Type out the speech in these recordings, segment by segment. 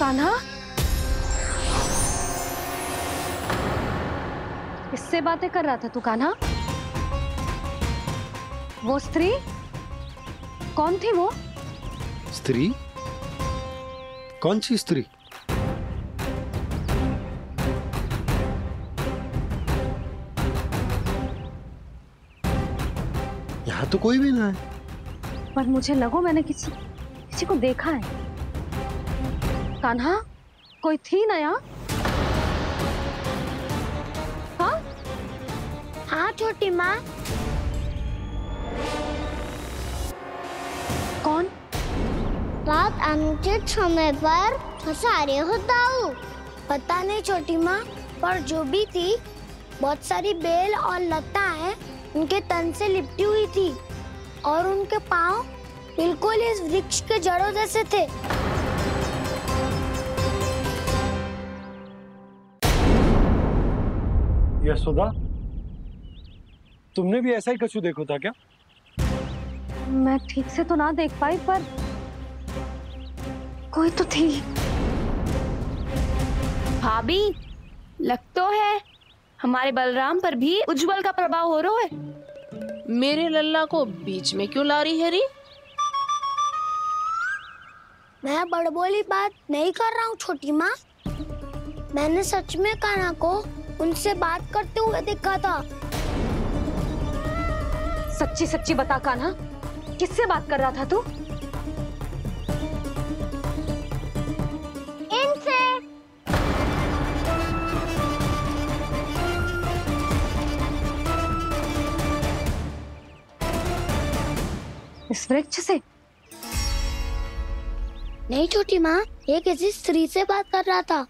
कान्हा, किससे बातें कर रहा था तू कान्हा? वो स्त्री कौन थी? वो स्त्री? कौन सी स्त्री? यहाँ तो कोई भी ना है। पर मुझे लगो मैंने किसी को देखा है। कान्हा, कोई थी ना यहाँ? हाँ हाँ छोटी माँ। कौन? रात अनुचित समय पर फंसा रहे हो दाऊ। पता नहीं छोटी माँ, पर जो भी थी बहुत सारी बेल और लताएं उनके तन से लिपटी हुई थी और उनके पांव बिल्कुल इस वृक्ष के जड़ों जैसे थे। यशोदा, तुमने भी ऐसा ही कछु देखा था क्या? मैं ठीक से तो ना देख पाई, पर कोई तो थी। भाभी, लग तो है हमारे बलराम पर भी उज्जवल का प्रभाव हो रहा है। मेरे लल्ला को बीच में क्यों ला रही है री? मैं बड़बोली बात नहीं कर रहा हूँ छोटी माँ। मैंने सच में कान्हा को उनसे बात करते हुए देखा था। सच्ची सच्ची बता कान्हा, किससे बात कर रहा था तू? इनसे। इस वृक्ष से? नहीं छोटी माँ, ये किसी स्त्री से बात कर रहा था।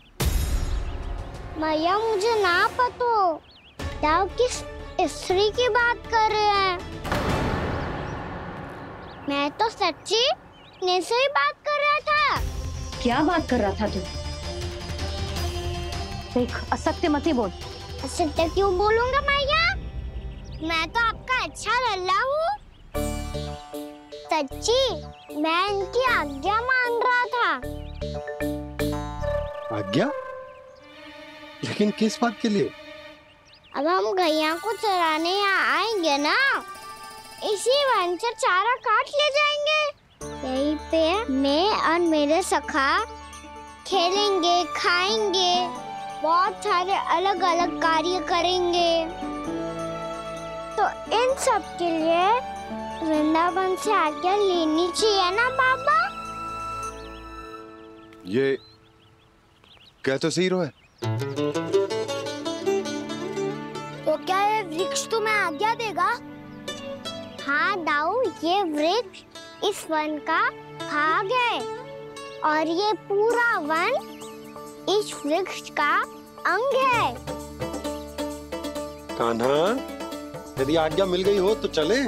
मैया मुझे ना पतो दाऊ किस स्त्री की बात कर रहे हैं। मैं तो सच्ची ने से ही बात कर रहा था। क्या बात कर रहा था तू? देख, असत्य मत ही बोल। असत्य क्यों बोलूंगा मैया? मैं तो आपका अच्छा लल्ला हूँ। सच्ची मैं इनकी आज्ञा मान रहा था। आज्ञा? लेकिन किस बात के लिए? अब हम गैया को चराने यहाँ आएंगे ना, इसी वन से चारा काट ले जाएंगे। यहीं पे मैं और मेरे सखा खेलेंगे, खाएंगे, बहुत सारे अलग अलग कार्य करेंगे। तो इन सब के लिए वृंदावन से आज्ञा लेनी चाहिए ना बाबा? ये कह तो सही रहा है। तो क्या ये वृक्ष तुम्हें आज्ञा देगा? हाँ दाऊ, ये वृक्ष इस वन का भाग है और ये पूरा वन इस वृक्ष का अंग है। कान्हा, यदि आज्ञा मिल गई हो तो चले।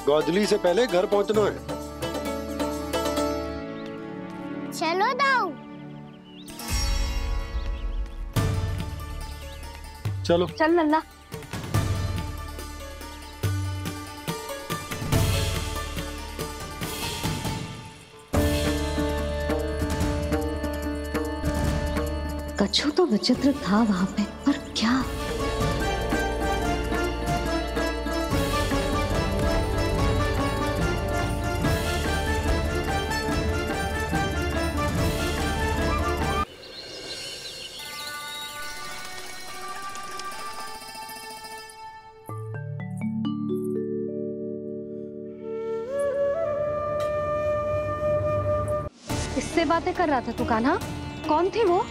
गोधली से पहले घर पहुंचना है। चलो दाऊ। चलो चल लल्ला। कछु तो विचित्र था वहां पे, पर क्या? किससे बातें कर रहा था तू कान्हा? कौन थी वो?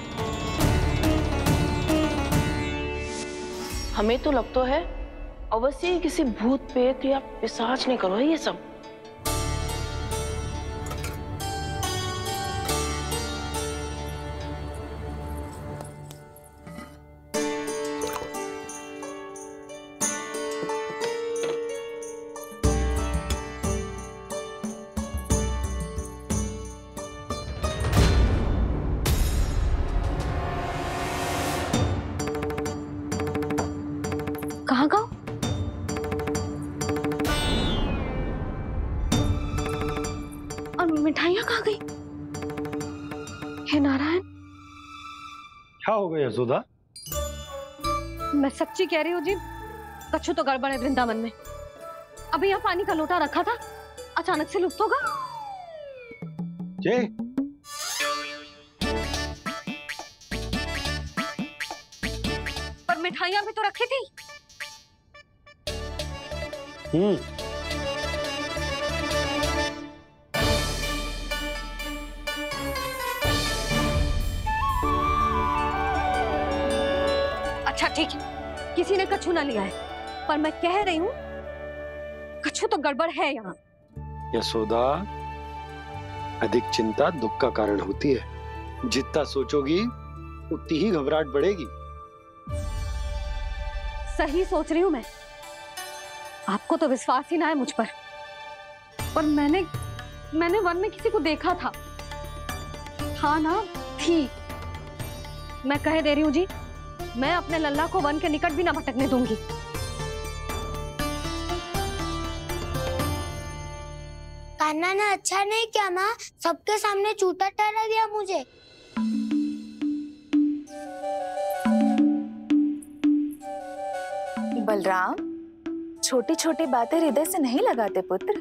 हमें तो लगता है अवश्य ही किसी भूत प्रेत या पिशाच ने करो ये सब। कहाँ गाँव? और मिठाइयाँ कहाँ गई? हे नारायण। क्या हो गया यशोदा? मैं सच्ची कह रही हूँ जी, कछु तो गड़बड़ है वृंदावन में। अभी यहाँ पानी का लोटा रखा था, अचानक से लुप्त होगा। जय, पर मिठाइयाँ भी तो रखी थी। अच्छा ठीक है, किसी ने कछु ना लिया है, पर मैं कह रही हूँ कछु तो गड़बड़ है यहाँ। यशोदा, अधिक चिंता दुख का कारण होती है। जितना सोचोगी उतनी ही घबराहट बढ़ेगी। सही सोच रही हूँ मैं। आपको तो विश्वास ही ना है मुझ पर मैंने वन में किसी को देखा था। हाँ ना, थी। मैं कह दे रही हूँ जी, मैं अपने लल्ला को वन के निकट भी ना भटकने दूंगी। कान्हा ने अच्छा नहीं किया माँ, सबके सामने झूठा ठहरा दिया मुझे। बलराम, छोटी छोटी बातें हृदय से नहीं लगाते पुत्र।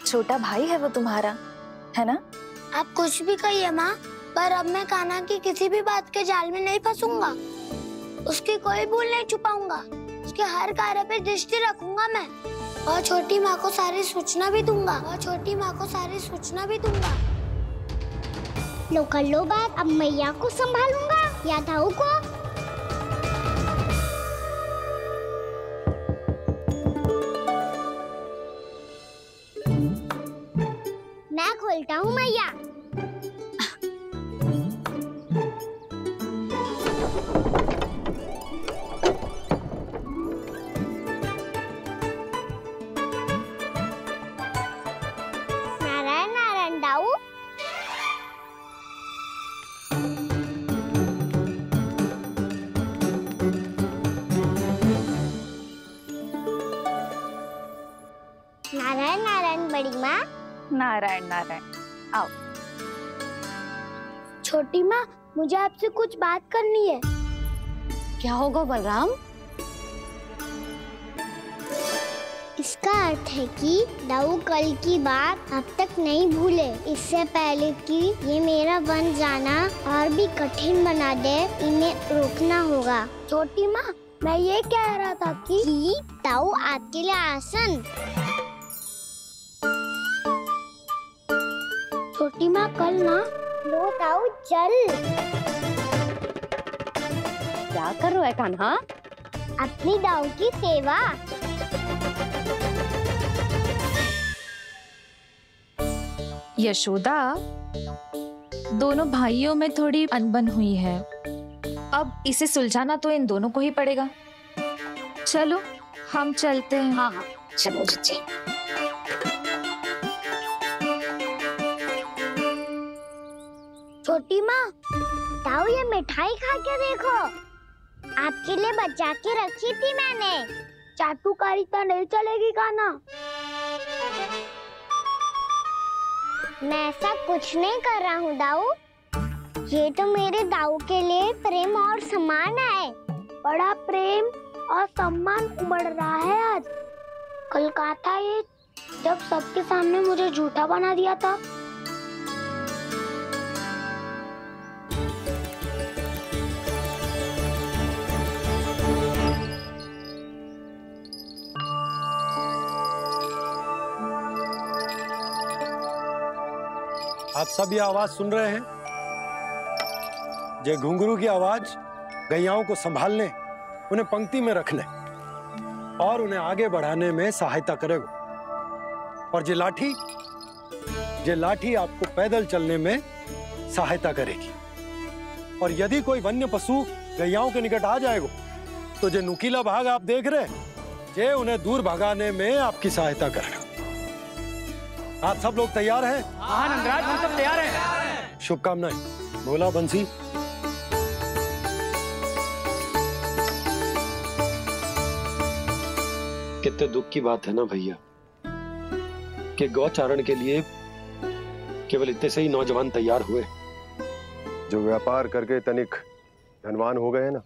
छोटा भाई है वो तुम्हारा, है ना? आप कुछ भी कहिए माँ, पर अब मैं कान्हा की किसी भी बात के जाल में नहीं फंसूंगा। उसकी कोई भूल नहीं छुपाऊंगा। उसके हर कार्य पे दृष्टि रखूंगा मैं, और छोटी माँ को सारी सूचना भी दूंगा। लो कर लो बात, अब मैया को संभालूंगा या दाऊ को। मैं खोलता हूँ मैया। नारायण नारायण दाऊ। नारायण नारायण बड़ी माँ। नारायण नारायण, आओ। छोटी माँ, मुझे आपसे कुछ बात करनी है। क्या होगा बलराम? इसका अर्थ है कि दाऊ कल की बात अब तक नहीं भूले। इससे पहले कि ये मेरा वन जाना और भी कठिन बना दे, इन्हें रोकना होगा। छोटी माँ, मैं ये कह रहा था कि दाऊ आपके लिए आसन। छोटी माँ, कल ना लो दाऊ चल। क्या कर रहा है कान्हा? अपनी दाऊ की सेवा। यशोदा, दोनों भाइयों में थोड़ी अनबन हुई है। अब इसे सुलझाना तो इन दोनों को ही पड़ेगा। चलो हम चलते हैं। हाँ हाँ, चलो चचे। छोटी माँ, दाऊ ये मिठाई खा के देखो। आपके लिए बचा के रखी थी मैंने। चाटुकारिता नहीं चलेगी कान्हा। मैं ऐसा कुछ नहीं कर रहा हूँ दाऊ। ये तो मेरे दाऊ के लिए प्रेम और सम्मान है। बड़ा प्रेम और सम्मान उमड़ रहा है आज। कल कहा था ये, जब सबके सामने मुझे झूठा बना दिया था। आप सब ये आवाज सुन रहे हैं? ये घुंघरू की आवाज गैयाओं को संभालने, उन्हें पंक्ति में रखने और उन्हें आगे बढ़ाने में सहायता करेगा। और ये लाठी आपको पैदल चलने में सहायता करेगी। और यदि कोई वन्य पशु गैयाओं के निकट आ जाएगा तो जो नुकीला भाग आप देख रहे हैं, ये उन्हें दूर भगाने में आपकी सहायता करेगा। आप सब लोग तैयार हैं? हाँ नंदराज, हम सब तैयार हैं। शुभकामनाएं। बोला बंसी। कितने दुख की बात है ना भैया कि गौचारण के लिए केवल इतने से ही नौजवान तैयार हुए। जो व्यापार करके तनिक धनवान हो गए हैं ना,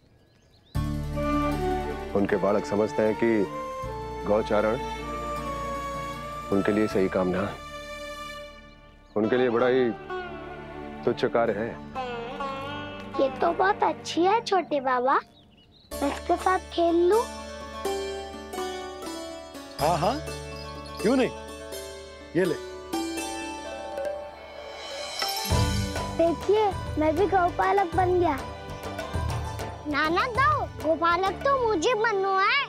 उनके बालक समझते हैं कि गौचारण उनके लिए सही काम ना है, उनके लिए बड़ा ही तुच्छ कार्य है। ये तो बहुत अच्छी है छोटे बाबा, मैं इसके साथ खेल लूं? हाँ हाँ, क्यों नहीं, ये ले। देखिए मैं भी गौपालक बन गया। नाना दो, गौपालक तो मुझे बनना है।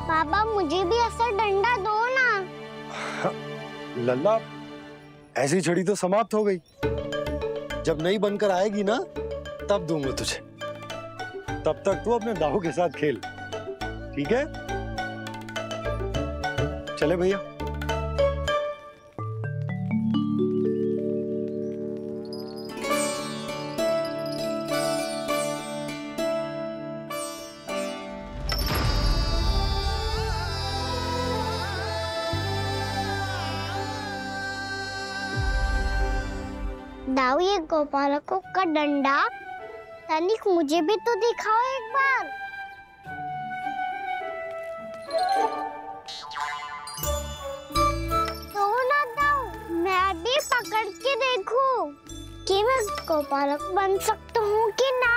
पापा मुझे भी ऐसा डंडा दो ना। लल्ला, ऐसी छड़ी तो समाप्त हो गई, जब नई बनकर आएगी ना तब दूंगा तुझे। तब तक तू अपने दाऊ के साथ खेल, ठीक है? चले भैया। दाऊ, ये गोपालकों का डंडा तनिक मुझे भी तो दिखाओ एक बार। तो ना दाऊ, मैं भी पकड़ के देखूं कि मैं गोपालक बन सकता हूँ कि ना।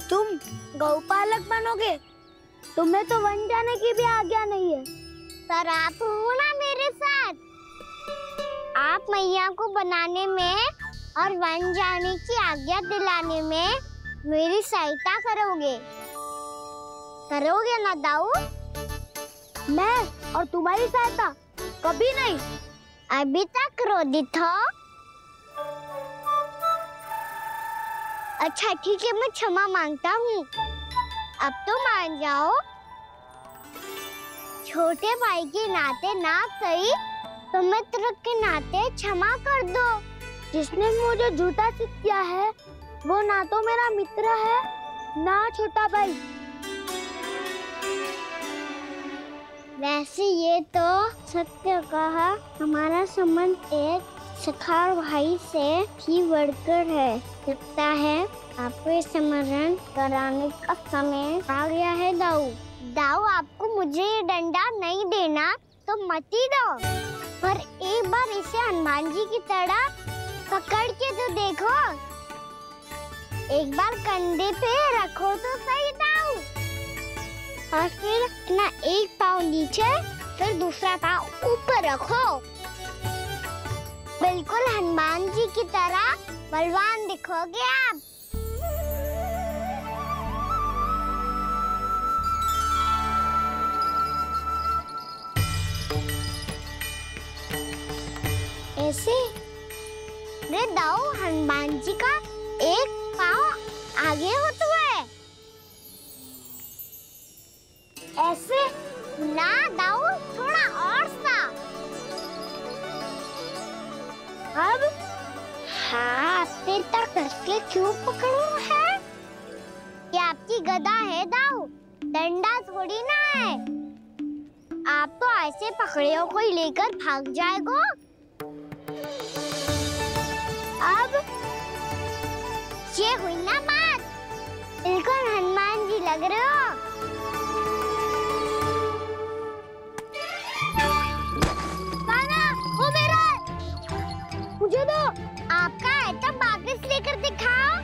तुम गौपालक बनोगे? तुम्हें तो वन जाने की भी आज्ञा नहीं है। पर आप हो ना मेरे साथ, आप मैया को बनाने में और वन जाने की आज्ञा दिलाने में मेरी सहायता करोगे, करोगे ना दाऊ? मैं और तुम्हारी सहायता कभी नहीं। अभी तक क्रोधित हो? अच्छा ठीक है, मैं क्षमा मांगता हूँ। अब तो मान जाओ। छोटे भाई के नाते ना सही तो मित्र के नाते क्षमा कर दो। जिसने मुझे जूता सीख किया है वो ना तो मेरा मित्र है ना छोटा भाई। वैसे ये तो सत्य कहा, हमारा संबंध एक सखा भाई से भी बढ़कर है। लगता है आपको स्मरण कराने का समय आ गया है दाऊ। दाऊ, आपको मुझे ये डंडा नहीं देना तो मत ही दो, पर एक बार इसे हनुमान जी की तरह पकड़ के तो देखो। एक बार कंधे पे रखो तो सही दाऊ, और फिर अपना एक पाँव नीचे फिर दूसरा पाँव ऊपर रखो। बिल्कुल हनुमान जी की तरह बलवान दिखोगे आप। ऐसे रे दाऊ, हनुमान जी का एक पाँव आगे होता है। ऐसे ना दाऊ, थोड़ा और सा। अब हाथ पे तक करके क्यों पकड़ो है? ये आपकी गदा है दाऊ, डंडा थोड़ी ना है। आप तो ऐसे पकड़े हो कोई लेकर भाग जाएगा। अब ये हुई ना बात, बिल्कुल हनुमान जी लग रहे हो। कान्हा, वो मेरा, मुझे दो। आपका है तो वापस लेकर दिखाओ।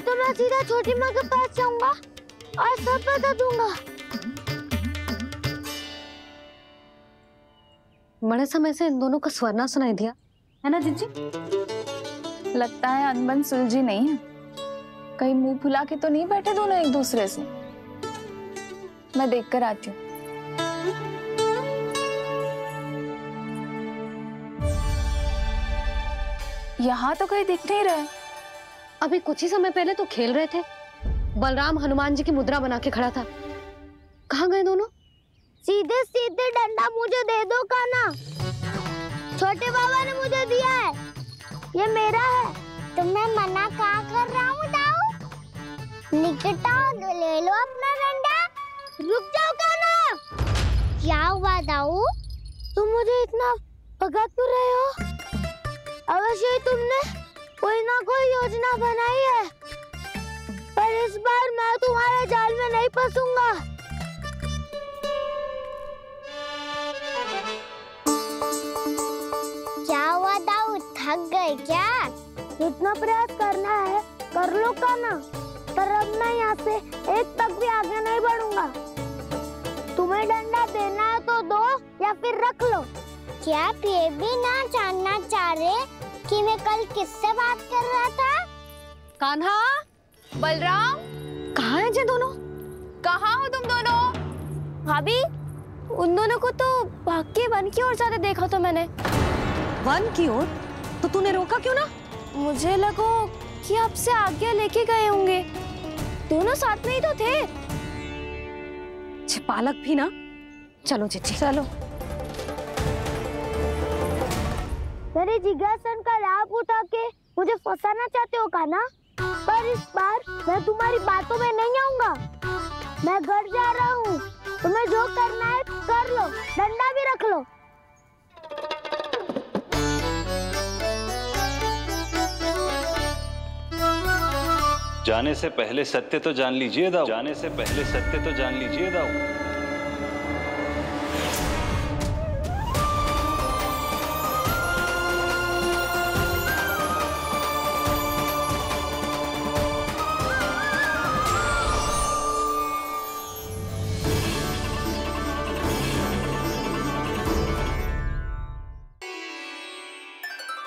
तो मैं सीधा छोटी माँ के पास जाऊंगा और सब बता दूंगा। बड़े समय से इन दोनों का स्वर ना सुनाई दिया, है ना जीजी? लगता है अनबन सुलझी नहीं है। कहीं मुंह फुला के तो नहीं बैठे दोनों एक दूसरे से। मैं देख कर आती हूँ। यहाँ तो कहीं दिख नहीं रहा है। अभी कुछ ही समय पहले तो खेल रहे थे। बलराम हनुमान जी की मुद्रा बना के खड़ा था। कहाँ गए दोनों? सीधे सीधे डंडा मुझे दे दो कान्हा। छोटे बाबा ने मुझे दिया है, ये मेरा है। तो मैं मना कहाँ कर रहा हूँ दाऊ? निकट आओ तो ले लो अपना डंडा। रुक जाओ कान्हा। क्या हुआ दाऊ? तुम मुझे इतना भगा क्यों रहे हो? अवश्य ही तुमने कोई ना कोई योजना बनाई है, पर इस बार मैं तुम्हारे जाल में नहीं फंसूंगा। क्या हुआ दाऊ, थक गए क्या? जितना प्रयास करना है कर लो कान्हा, पर अब मैं यहाँ से एक तक भी आगे नहीं बढ़ूंगा। तुम्हें डंडा देना है तो दो या फिर रख लो। क्या आप ये भी ना जानना चाह रहे कि मैं कल किससे बात कर रहा था? कान्हा, बलराम, कहाँ हैं ये दोनों? कहाँ हो तुम दोनों? भाभी, उन दोनों को तो भाग के वन की ओर जाते देखा तो मैंने। वन की ओर? तो तूने रोका क्यों ना? मुझे लगो कि आपसे आगे लेके गए होंगे। दोनों साथ में ही तो थे। पालक भी ना। चलो जीजी चलो। मेरे जिज्ञासन का लाभ उठा के मुझे फंसाना चाहते हो कान्हा? पर इस बार मैं तुम्हारी बातों में नहीं आऊंगा। मैं घर जा रहा हूँ, तुम्हें जो करना है कर लो, डंडा भी रख लो। जाने से पहले सत्य तो जान लीजिए दाऊ। जाने से पहले सत्य तो जान लीजिए दाऊ।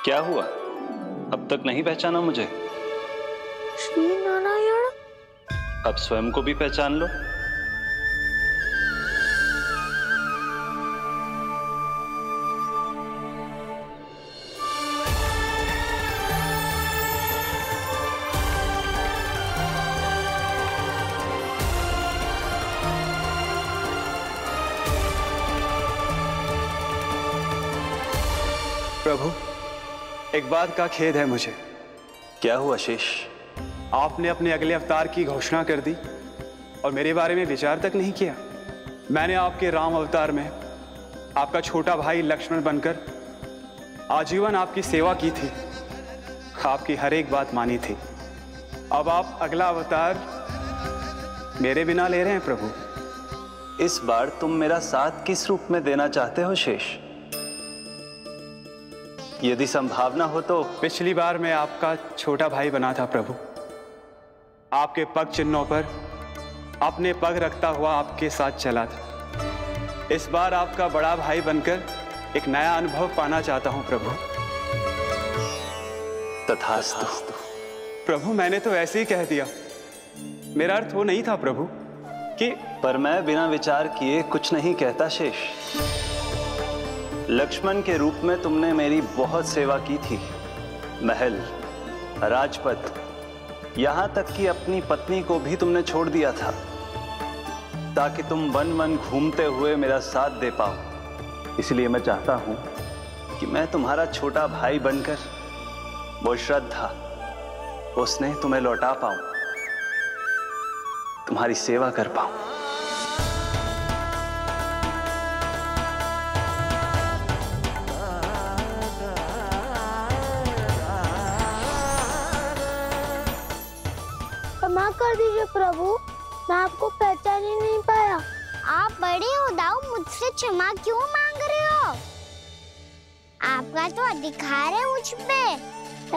क्या हुआ? अब तक नहीं पहचाना मुझे? श्री नारायण। अब स्वयं को भी पहचान लो। प्रभु, एक बात का खेद है मुझे। क्या हुआ शेष? आपने अपने अगले अवतार की घोषणा कर दी और मेरे बारे में विचार तक नहीं किया। मैंने आपके राम अवतार में आपका छोटा भाई लक्ष्मण बनकर आजीवन आपकी सेवा की थी, आपकी हर एक बात मानी थी। अब आप अगला अवतार मेरे बिना ले रहे हैं प्रभु। इस बार तुम मेरा साथ किस रूप में देना चाहते हो शेष? यदि संभावना हो तो। पिछली बार मैं आपका छोटा भाई बना था प्रभु। आपके पग चिन्हों पर अपने पग रखता हुआ आपके साथ चला था। इस बार आपका बड़ा भाई बनकर एक नया अनुभव पाना चाहता हूं प्रभु। तथास्तु। प्रभु, मैंने तो ऐसे ही कह दिया, मेरा अर्थ वो नहीं था प्रभु कि। पर मैं बिना विचार किए कुछ नहीं कहता शेष। लक्ष्मण के रूप में तुमने मेरी बहुत सेवा की थी। महल, राजपथ, यहां तक कि अपनी पत्नी को भी तुमने छोड़ दिया था ताकि तुम वन वन घूमते हुए मेरा साथ दे पाओ। इसलिए मैं चाहता हूं कि मैं तुम्हारा छोटा भाई बनकर वो श्रद्धा, वो स्नेह तुम्हें लौटा पाऊं, तुम्हारी सेवा कर पाऊं। क्षमा कर दीजिए प्रभु, मैं आपको पहचान ही नहीं पाया। आप बड़े हो दाऊ, मुझसे क्षमा क्यों मांग रहे हो? आपका तो अधिकार है मुझ पे।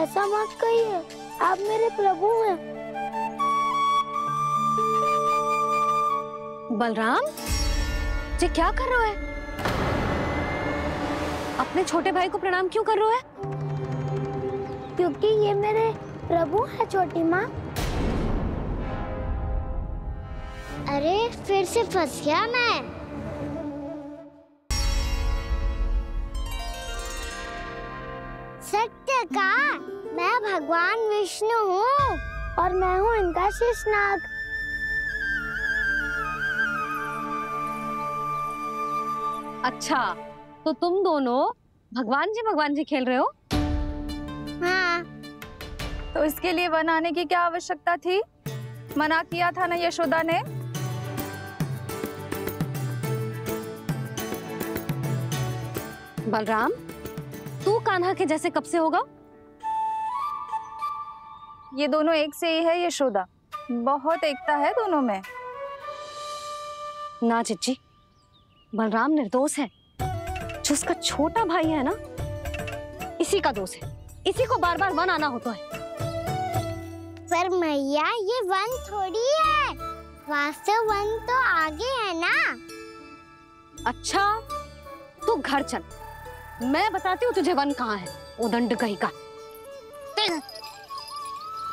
ऐसा मत कहिए, आप मेरे प्रभु हैं। बलराम, ये क्या कर रहे हो है? अपने छोटे भाई को प्रणाम क्यों कर रहे हो है? क्योंकि ये मेरे प्रभु है छोटी माँ। अरे फिर से फंस गया मैं। सत्य का, मैं भगवान विष्णु हूँ और मैं हूँ इनका शेषनाग। अच्छा, तो तुम दोनों भगवान जी खेल रहे हो? हाँ। तो इसके लिए वन आने की क्या आवश्यकता थी? मना किया था ना यशोदा ने। बलराम, तू कान्हा के जैसे कब से होगा? ये दोनों एक से ही है यशोदा, बहुत एकता है दोनों में। ना चिच्ची, बलराम निर्दोष है। जो उसका छोटा भाई है ना, इसी का दोष है। इसी को बार बार वन आना होता है। पर मैया, ये वन थोड़ी है, वास्तव वन तो आगे है ना। अच्छा, तू घर चल, मैं बताती हूँ तुझे वन कहाँ है। उदंड कहीं का।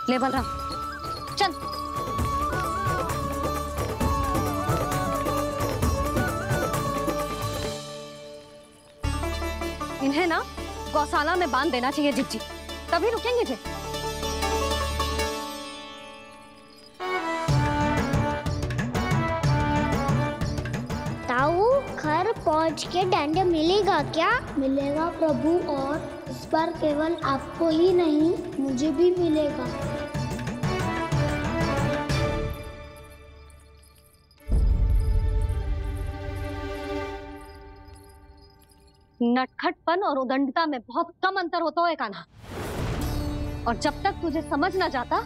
ले बलराम, चल। इन्हें ना गौशाला में बांध देना चाहिए जिज्जी, तभी रुकेंगे जे। ताऊ, घर पहुंच के दंड मिलेगा क्या? मिलेगा प्रभु, और इस बार केवल आपको ही नहीं, मुझे भी मिलेगा। नटखटपन और उदंडता में बहुत कम अंतर होता है कान्हा, और जब तक तुझे समझ ना जाता,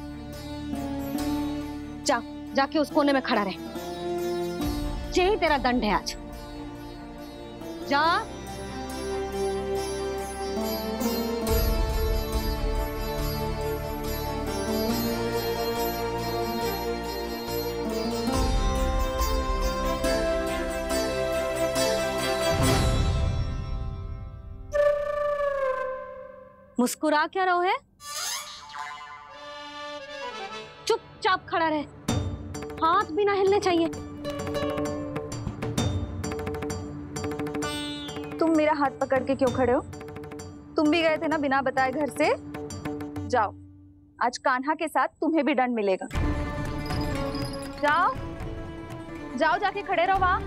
जाके उस कोने में खड़ा रहे। यही तेरा दंड है आज। जा। मुस्कुरा क्या रहो है? चुपचाप खड़ा रहे, हाथ भी ना हिलने चाहिए। तुम मेरा हाथ पकड़ के क्यों खड़े हो? तुम भी गए थे ना बिना बताए घर से। जाओ, आज कान्हा के साथ तुम्हें भी दंड मिलेगा। जाओ जाओ, जाके खड़े रहो वहां।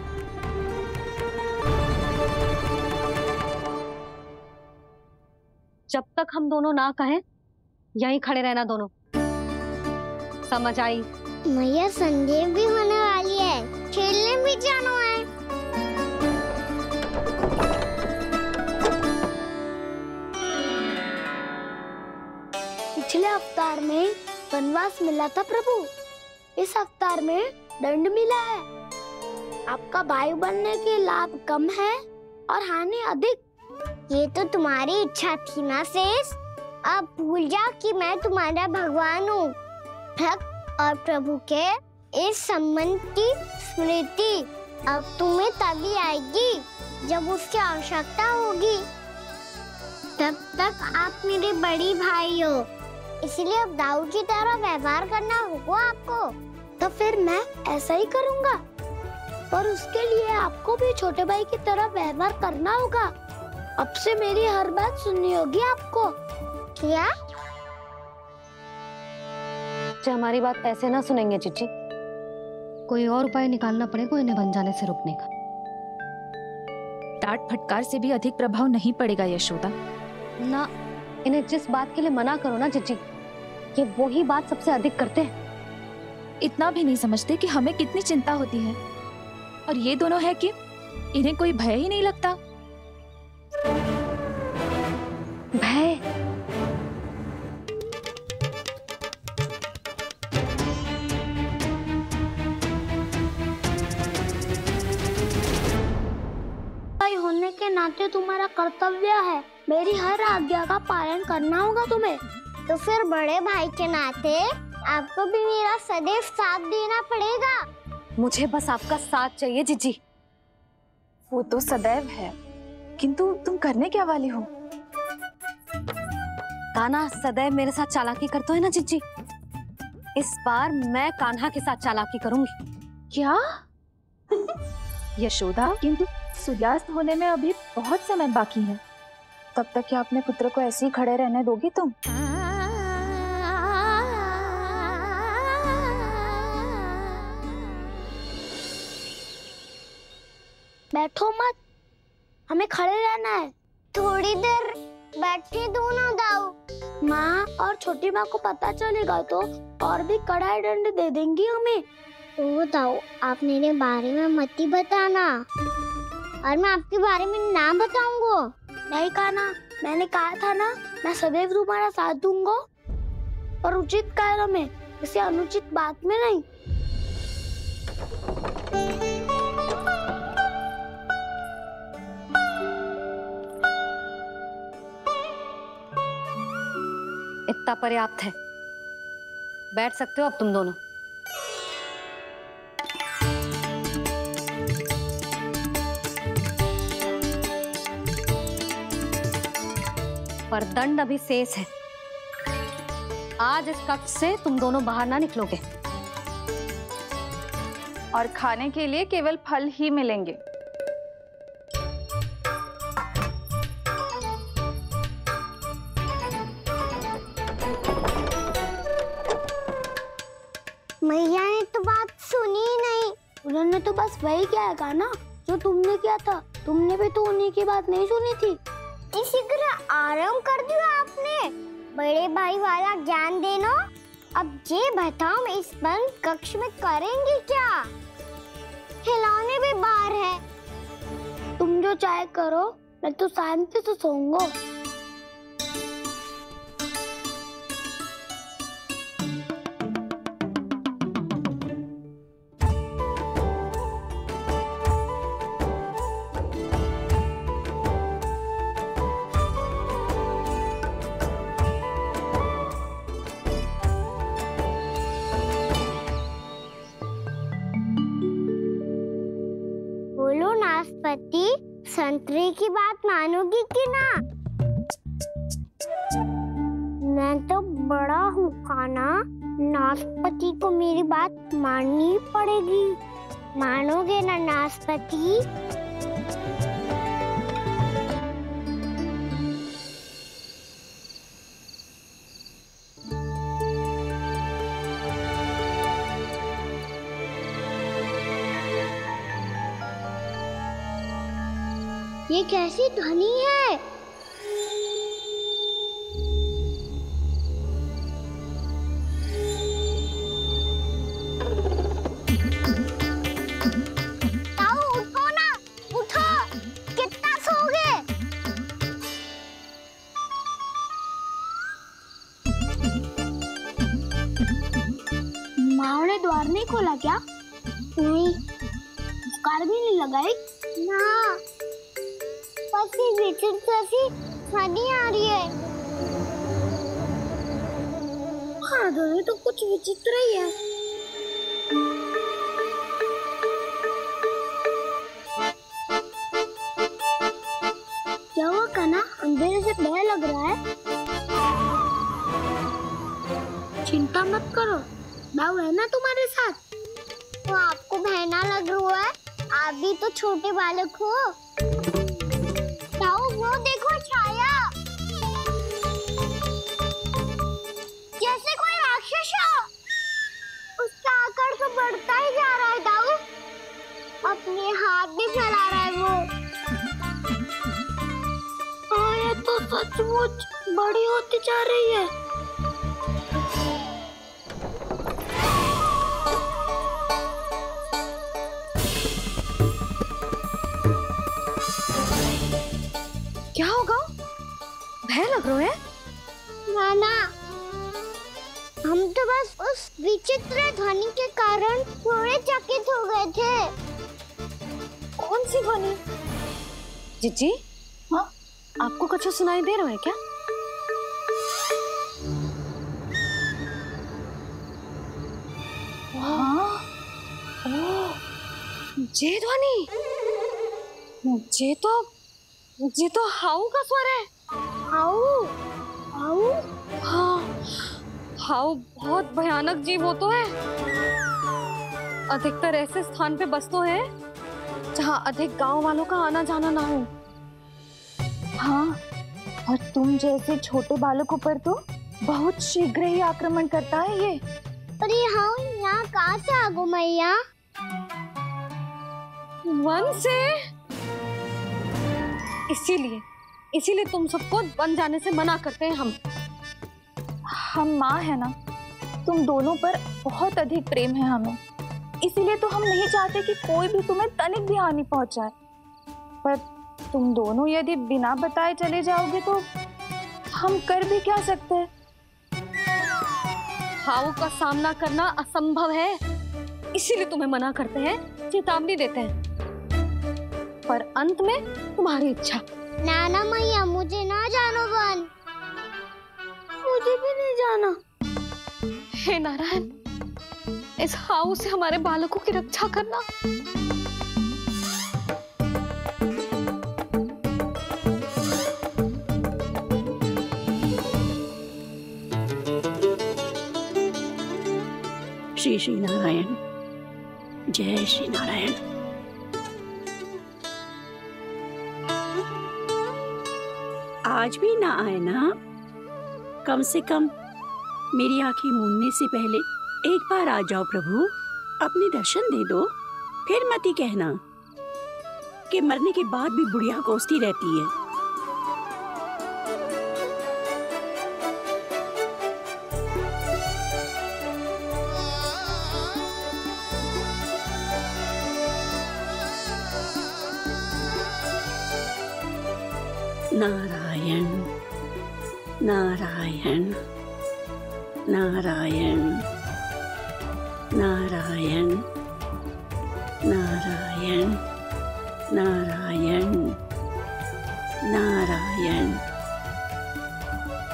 जब तक हम दोनों ना कहें, यहीं खड़े रहना दोनों। समझ आई? मैया, संध्या भी होने वाली है, खेलने भी जाना है। पिछले अवतार में वनवास मिला था प्रभु, इस अवतार में दंड मिला है। आपका भाई बनने के लाभ कम है और हानि अधिक। ये तो तुम्हारी इच्छा थी ना शेष। अब भूल जाओ कि मैं तुम्हारा भगवान हूँ। भक्त और प्रभु के इस संबंध की स्मृति अब तुम्हें तभी आएगी जब उसकी आवश्यकता होगी। तब तक आप मेरे बड़ी भाई हो, इसलिए अब दाऊ की तरह व्यवहार करना होगा आपको। तो फिर मैं ऐसा ही करूँगा, पर उसके लिए आपको भी छोटे भाई की तरह व्यवहार करना होगा। अब से मेरी हर बात सुननी होगी आपको। क्या? जो हमारी बात ऐसे ना सुनेंगे चिच्ची, कोई और उपाय निकालना पड़ेगा इन्हें बन जाने से रुकने का। डांट फटकार से भी अधिक प्रभाव नहीं पड़ेगा यशोदा। ना, इन्हें जिस बात के लिए मना करो ना चिच्ची, ये वही बात सबसे अधिक करते हैं। इतना भी नहीं समझते कि हमें कितनी चिंता होती है, और ये दोनों है कि इन्हें कोई भय ही नहीं लगता। भय? भाई होने के नाते तुम्हारा कर्तव्य है, मेरी हर आज्ञा का पालन करना होगा तुम्हें। तो फिर बड़े भाई के नाते आपको भी मेरा सदैव साथ देना पड़ेगा। मुझे बस आपका साथ चाहिए जिज्जी। वो तो सदैव है, किंतु तुम करने क्या वाली हो? कान्हा सदैव मेरे साथ चालाकी करता है ना जिज्जी, इस बार मैं कान्हा के साथ चालाकी करूंगी। क्या? यशोदा, किंतु सूर्यास्त होने में अभी बहुत समय बाकी है, तब तक क्या अपने पुत्र को ऐसे ही खड़े रहने दोगी तुम? बैठो मत, हमें खड़े रहना है। थोड़ी देर बैठे दो ना दाऊ। माँ और छोटी माँ को पता चलेगा तो और भी कड़ा दंड दे देंगी हमें। ओ दाऊ, आप मेरे बारे में मत ही बताना, और मैं आपके बारे में ना बताऊंगा। नहीं कान्हा, मैंने कहा था ना, मैं सदैव तुम्हारा साथ दूंगा, और उचित कार्य में, किसी अनुचित बात में नहीं। इतना पर्याप्त है, बैठ सकते हो अब तुम दोनों। पर दंड अभी शेष है। आज इस कक्ष से तुम दोनों बाहर ना निकलोगे, और खाने के लिए केवल फल ही मिलेंगे। मैया ने तो बात सुनी ही नहीं। उन्होंने तो बस वही किया ना जो तुमने किया था। तुमने भी तो उन्हीं की बात नहीं सुनी थी। इसी तरह आराम कर दिया आपने। बड़े भाई वाला ज्ञान देना। अब ये बताओ, मैं इस बंद कक्ष में करेंगे क्या? खिलौने भी बाहर है। तुम जो चाहे करो, मैं तो शांति से सोऊंगा। बोलो नाशपाती, संतरे की बात मानोगी कि ना? मैं तो बड़ा हूँ कान्हा, नाशपाती को मेरी बात माननी पड़ेगी। मानोगे ना नाशपाती? ये कैसी ध्वनि है? ताऊ उठो ना, उठो, कितना सोओगे? माँ ने द्वार नहीं खोला क्या? नहीं। कार भी नहीं लगाई? ना, विचित्र सी ध्वनि आ रही है। हाँ, ध्वनि तो कुछ विचित्र ही है। क्या हुआ कान्हा, अंधेरे से डर लग रहा है? चिंता मत करो, दाऊ है ना तुम्हारे साथ। तो आपको बहना लग रहा है? आप भी तो छोटे बालक हो। वो देखो छाया, जैसे कोई राक्षस हो। उसका आकार तो बढ़ता ही जा रहा है दाऊ। अपने हाथ भी फैला रहा है वो। हाँ, ये तो सचमुच बड़ी होती जा रही है। क्या होगा? भय लग रहा है? नाना, हम तो बस उस विचित्र ध्वनि के कारण थोड़े चकित हो गए थे। कौन सी ध्वनि? जिज्जी, हाँ, आपको कुछ सुनाई दे रहा है क्या? हाँ, ओह, ये ध्वनि, ये तो हाउ का स्वर है। हाउ हाउ हाँ, हाउ बहुत भयानक जीव हो तो है। अधिकतर ऐसे स्थान पे बसते हैं जहाँ अधिक गांव वालों का आना जाना ना हो। हाँ, और तुम जैसे छोटे बालकों पर तो बहुत शीघ्र ही आक्रमण करता है ये। पर ये हाउ यहाँ कहाँ से आ गो मैया? वन से। इसीलिए तुम सबको वन जाने से मना करते हैं हम माँ है ना, तुम दोनों पर बहुत अधिक प्रेम है हमें, इसीलिए तो हम नहीं चाहते कि कोई भी तुम्हें तनिक भी हानि पहुंचाए। पर तुम दोनों यदि बिना बताए चले जाओगे तो हम कर भी क्या सकते हैं? हाउ का सामना करना असंभव है, इसीलिए तुम्हें मना करते हैं, चेतावनी देते हैं। पर अंत में तुम्हारी इच्छा। नाना मैया मुझे ना जानो वन, मुझे भी नहीं जाना। हे नारायण, इस हाउ से हमारे बालकों की रक्षा करना। श्री श्री नारायण, जय श्री नारायण। आज भी ना आए ना? कम से कम मेरी आंखें मूंदने से पहले एक बार आ जाओ प्रभु, अपने दर्शन दे दो। फिर मत ही कहना कि मरने के बाद भी बुढ़िया कोसती रहती है। नारायण नारायण नारायण नारायण नारायण नारायण नारायण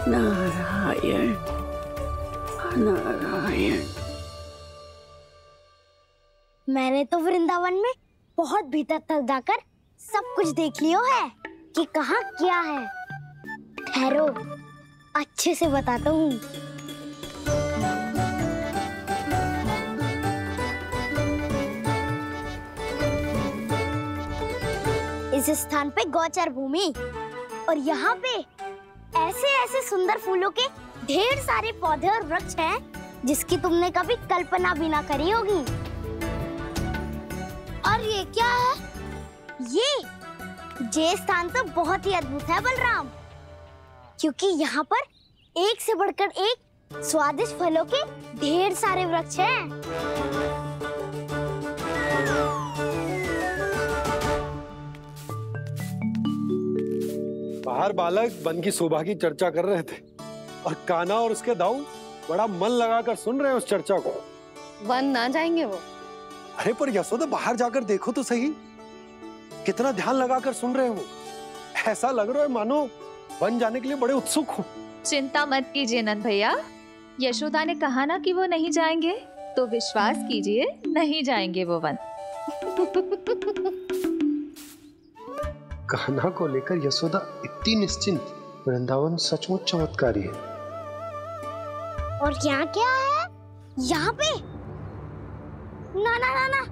नारायण नारायण। मैंने तो वृंदावन में बहुत भीतर तक जाकर सब कुछ देख लियो है कि कहाँ क्या है। ठहरो, अच्छे से बताता हूँ। इस स्थान पे गौचर भूमि, और यहाँ पे ऐसे ऐसे सुंदर फूलों के ढेर सारे पौधे और वृक्ष हैं जिसकी तुमने कभी कल्पना भी ना करी होगी। और ये क्या है? ये स्थान तो बहुत ही अद्भुत है बलराम, क्योंकि यहाँ पर एक से बढ़कर एक स्वादिष्ट फलों के ढेर सारे वृक्ष हैं। बाहर बालक वन की शोभा की चर्चा कर रहे थे और कान्हा और उसके दाऊ बड़ा मन लगाकर सुन रहे हैं उस चर्चा को। वन ना जाएंगे वो। अरे पर यशोदा, बाहर जाकर देखो तो सही, कितना ध्यान लगाकर सुन रहे हैं वो। ऐसा लग रहा है मानो वन जाने के लिए बड़े उत्सुक हो। चिंता मत कीजिए नंद भैया, यशोदा ने कहा ना कि वो नहीं जाएंगे, तो विश्वास कीजिए नहीं जाएंगे वो वन। कान्हा को लेकर यशोदा इतनी निश्चिंत, वृंदावन सचमुच चमत्कारी है। और यहाँ क्या है? यहाँ पे ना ना ना ना,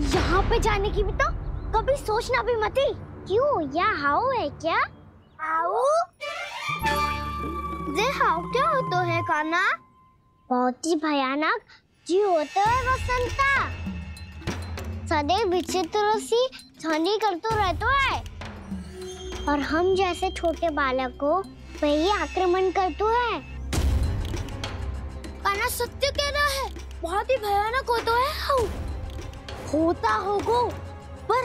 यहाँ पे जाने की भी तो कभी सोचना भी मत ही। क्यों, यहाँ हाउ है क्या? हाउ? ये हाउ क्या होता है कान्हा? बहुत ही भयानक जी होता है वसंता, सदैव विचित्र सी ध्वनि करते रहता है और हम जैसे छोटे बालकों पे ही आक्रमण करते हैं। कान्हा सत्य कह रहा है, बहुत ही भयानक होता है हाउ। होता होगा, पर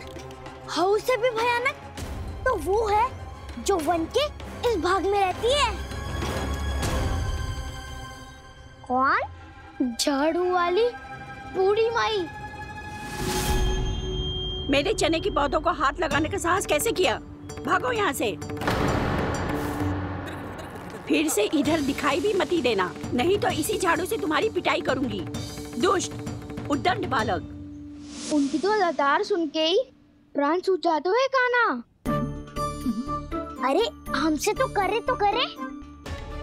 हाउ से भी भयानक तो वो है जो वन के इस भाग में रहती है। कौन? झाड़ू वाली बूढ़ी माई। मेरे चने की पौधों को हाथ लगाने का साहस कैसे किया? भागो यहाँ से। फिर से इधर दिखाई भी मत ही देना, नहीं तो इसी झाड़ू से तुम्हारी पिटाई करूंगी। दुष्ट, उद्दंड बालक। उनकी तो लतार सुन के ही प्राण सूझ जाते हुए काना। अरे हमसे तो करे,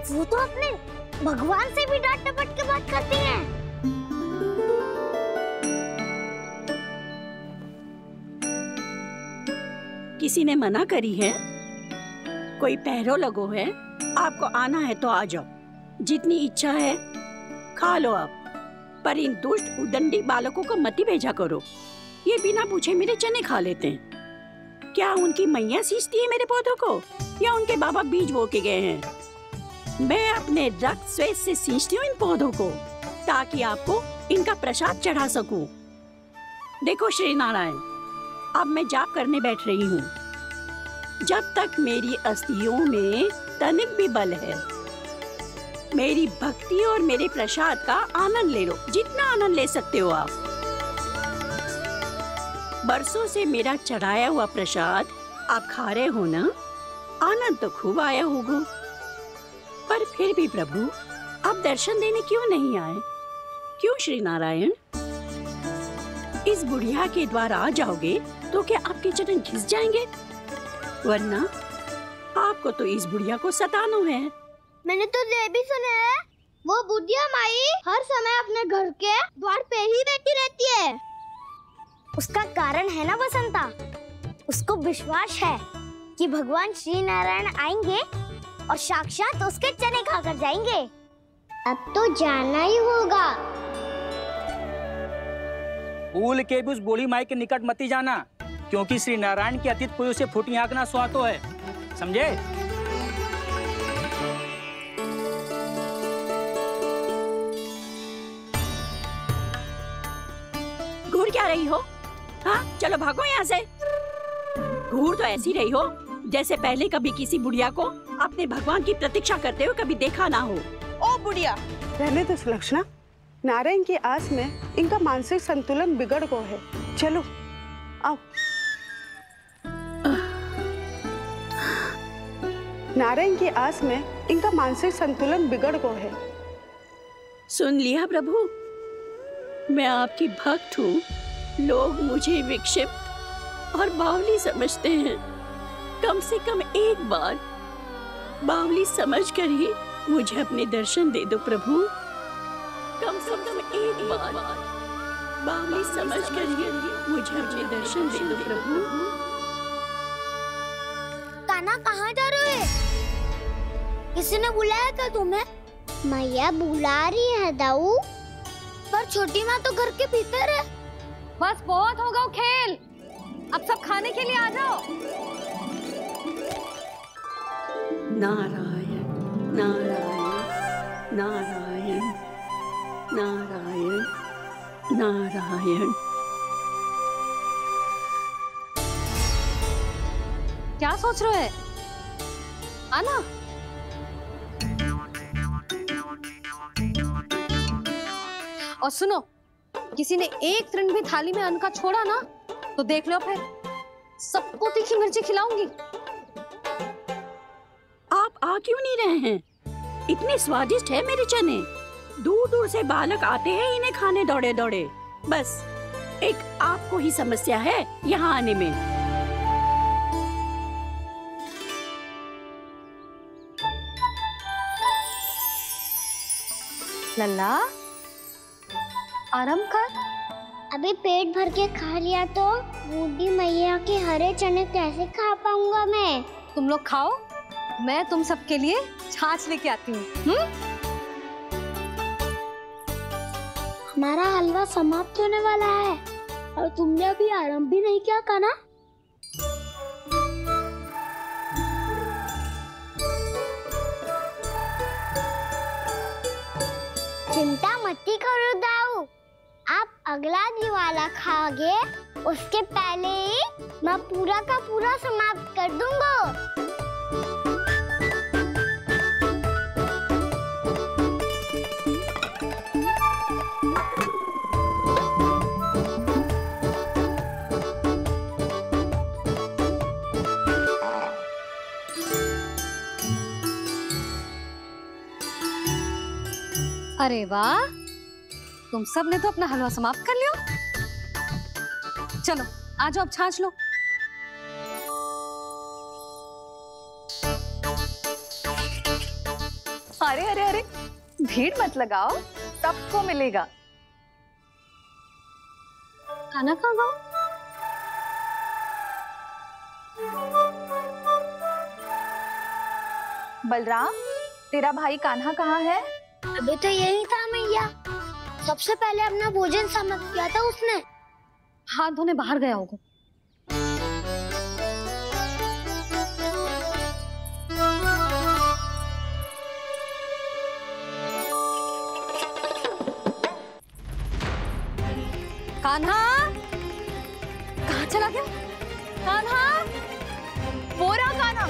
वो तो अपने भगवान से भी डांट डपट के बात करती हैं। किसी ने मना करी है? कोई पैरो लगो है? आपको आना है तो आ जाओ, जितनी इच्छा है खा लो आप, पर इन दुष्ट उदंडी बालकों को मत ही भेजा करो। ये बिना पूछे मेरे चने खा लेते हैं। क्या उनकी मैया सींचती है मेरे पौधों को, या उनके बाबा बीज बो के गए हैं? मैं अपने रक्त स्वेद से सींचती हूँ इन पौधों को, ताकि आपको इनका प्रसाद चढ़ा सकूं। देखो श्री नारायण, अब मैं जाप करने बैठ रही हूँ। जब तक मेरी अस्थियों में तनिक भी बल है, मेरी भक्ति और मेरे प्रसाद का आनंद ले लो, जितना आनंद ले सकते हो आप। बरसों से मेरा चढ़ाया हुआ प्रसाद आप खा रहे हो ना, आनंद तो खूब आया होगा। पर फिर भी प्रभु, आप दर्शन देने क्यों नहीं आए? क्यों श्री नारायण? इस बुढ़िया के द्वार आ जाओगे तो क्या आपके चरण घिस जाएंगे? वरना आपको तो इस बुढ़िया को सताना है। मैंने तो ये भी सुना है, वो बुढ़िया माई हर समय अपने घर के द्वार पे ही बैठी रहती है। उसका कारण है ना बसंता, उसको विश्वास है कि भगवान श्री नारायण आएंगे और साक्षात उसके चने खाकर जाएंगे। अब तो जाना ही होगा। भूल के भी उस बूढ़ी माई के निकट मत ही जाना, क्योंकि श्री नारायण की अतीत पुरुष से फूटी आंकना स्वातो है, समझे? घूर क्या रही हो? हाँ, चलो भागो यहाँ से। घूर तो ऐसी रही हो जैसे पहले कभी किसी बुढ़िया को अपने भगवान की प्रतीक्षा करते हुए कभी देखा ना हो। ओ बुढ़िया, रहने तो सुलक्षणा, नारायण की आस में इनका मानसिक संतुलन बिगड़ गया है। चलो आओ। नारायण की आस में इनका मानसिक संतुलन बिगड़ गया है। सुन लिया प्रभु, मैं आपकी भक्त हूँ। लोग मुझे विक्षिप्त और बावली समझते हैं। कम से कम एक बार बावली समझकर ही मुझे अपने दर्शन दे दो प्रभु। कम से कम एक बार बावली समझकर ही मुझे अपने दर्शन दे दो प्रभु। कान्हा कहाँ जा रहे हो? किसी ने बुलाया था तुम्हें? मैया बुला रही है दाऊ, पर छोटी माँ तो घर के भीतर है। बस बहुत होगा खेल, अब सब खाने के लिए आ जाओ। नारायण नारायण नारायण नारायण नारायण। क्या सोच रहे हैं? आना। और सुनो, किसी ने एक तृण भी थाली में अन्न का छोड़ा ना, तो देख लो फिर सबको तीखी मिर्ची खिलाऊंगी। आप आ क्यों नहीं रहे हैं? इतने स्वादिष्ट है मेरे चने। दूर दूर से बालक आते हैं इन्हें खाने दौड़े दौड़े। बस एक आपको ही समस्या है यहाँ आने में। लल्ला, आराम कर। अभी पेट भर के खा लिया तो बूढ़ी मैया के हरे चने कैसे खा पाऊंगा मैं? तुम लोग खाओ, मैं तुम सबके लिए छाछ लेके आती हूँ। हमारा हलवा समाप्त होने वाला है और तुमने अभी आराम भी नहीं किया कान्हा। चिंता मत करो दाऊ, आप अगला दिवाला खाओगे उसके पहले ही मैं पूरा का पूरा समाप्त कर दूंगा। अरे वाह, तुम सब ने तो अपना हलवा समाप्त कर लिया। चलो आ जाओ, अब छाछ लो। अरे अरे अरे, भीड़ मत लगाओ, सबको मिलेगा। खाना खा गो। बलराम, तेरा भाई कान्हा कहाँ है? अभी तो यही था मैया। सबसे पहले अपना भोजन समाप्त किया था उसने। हाथ धोने बाहर गया होगा। कान्हा कहाँ चला गया? कान्हा, वो रहा कान्हा।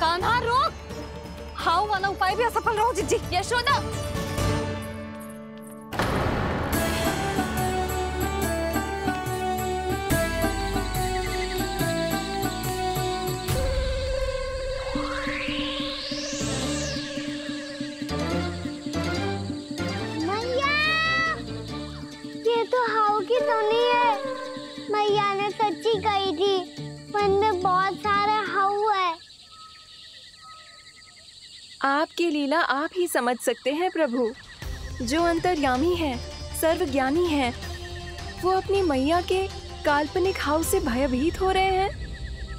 कान्हा रोक! हाउ वाला उपाय भी असफल रहो जिज्जी। यशोदा, की तो नहीं है। मैया ने सच्ची कही थी, वन में बहुत सारे हाउ है। आपकी लीला आप ही समझ सकते हैं प्रभु। जो अंतर्यामी है, सर्वज्ञानी है, वो अपनी मैया के काल्पनिक हाउ से भयभीत हो रहे हैं।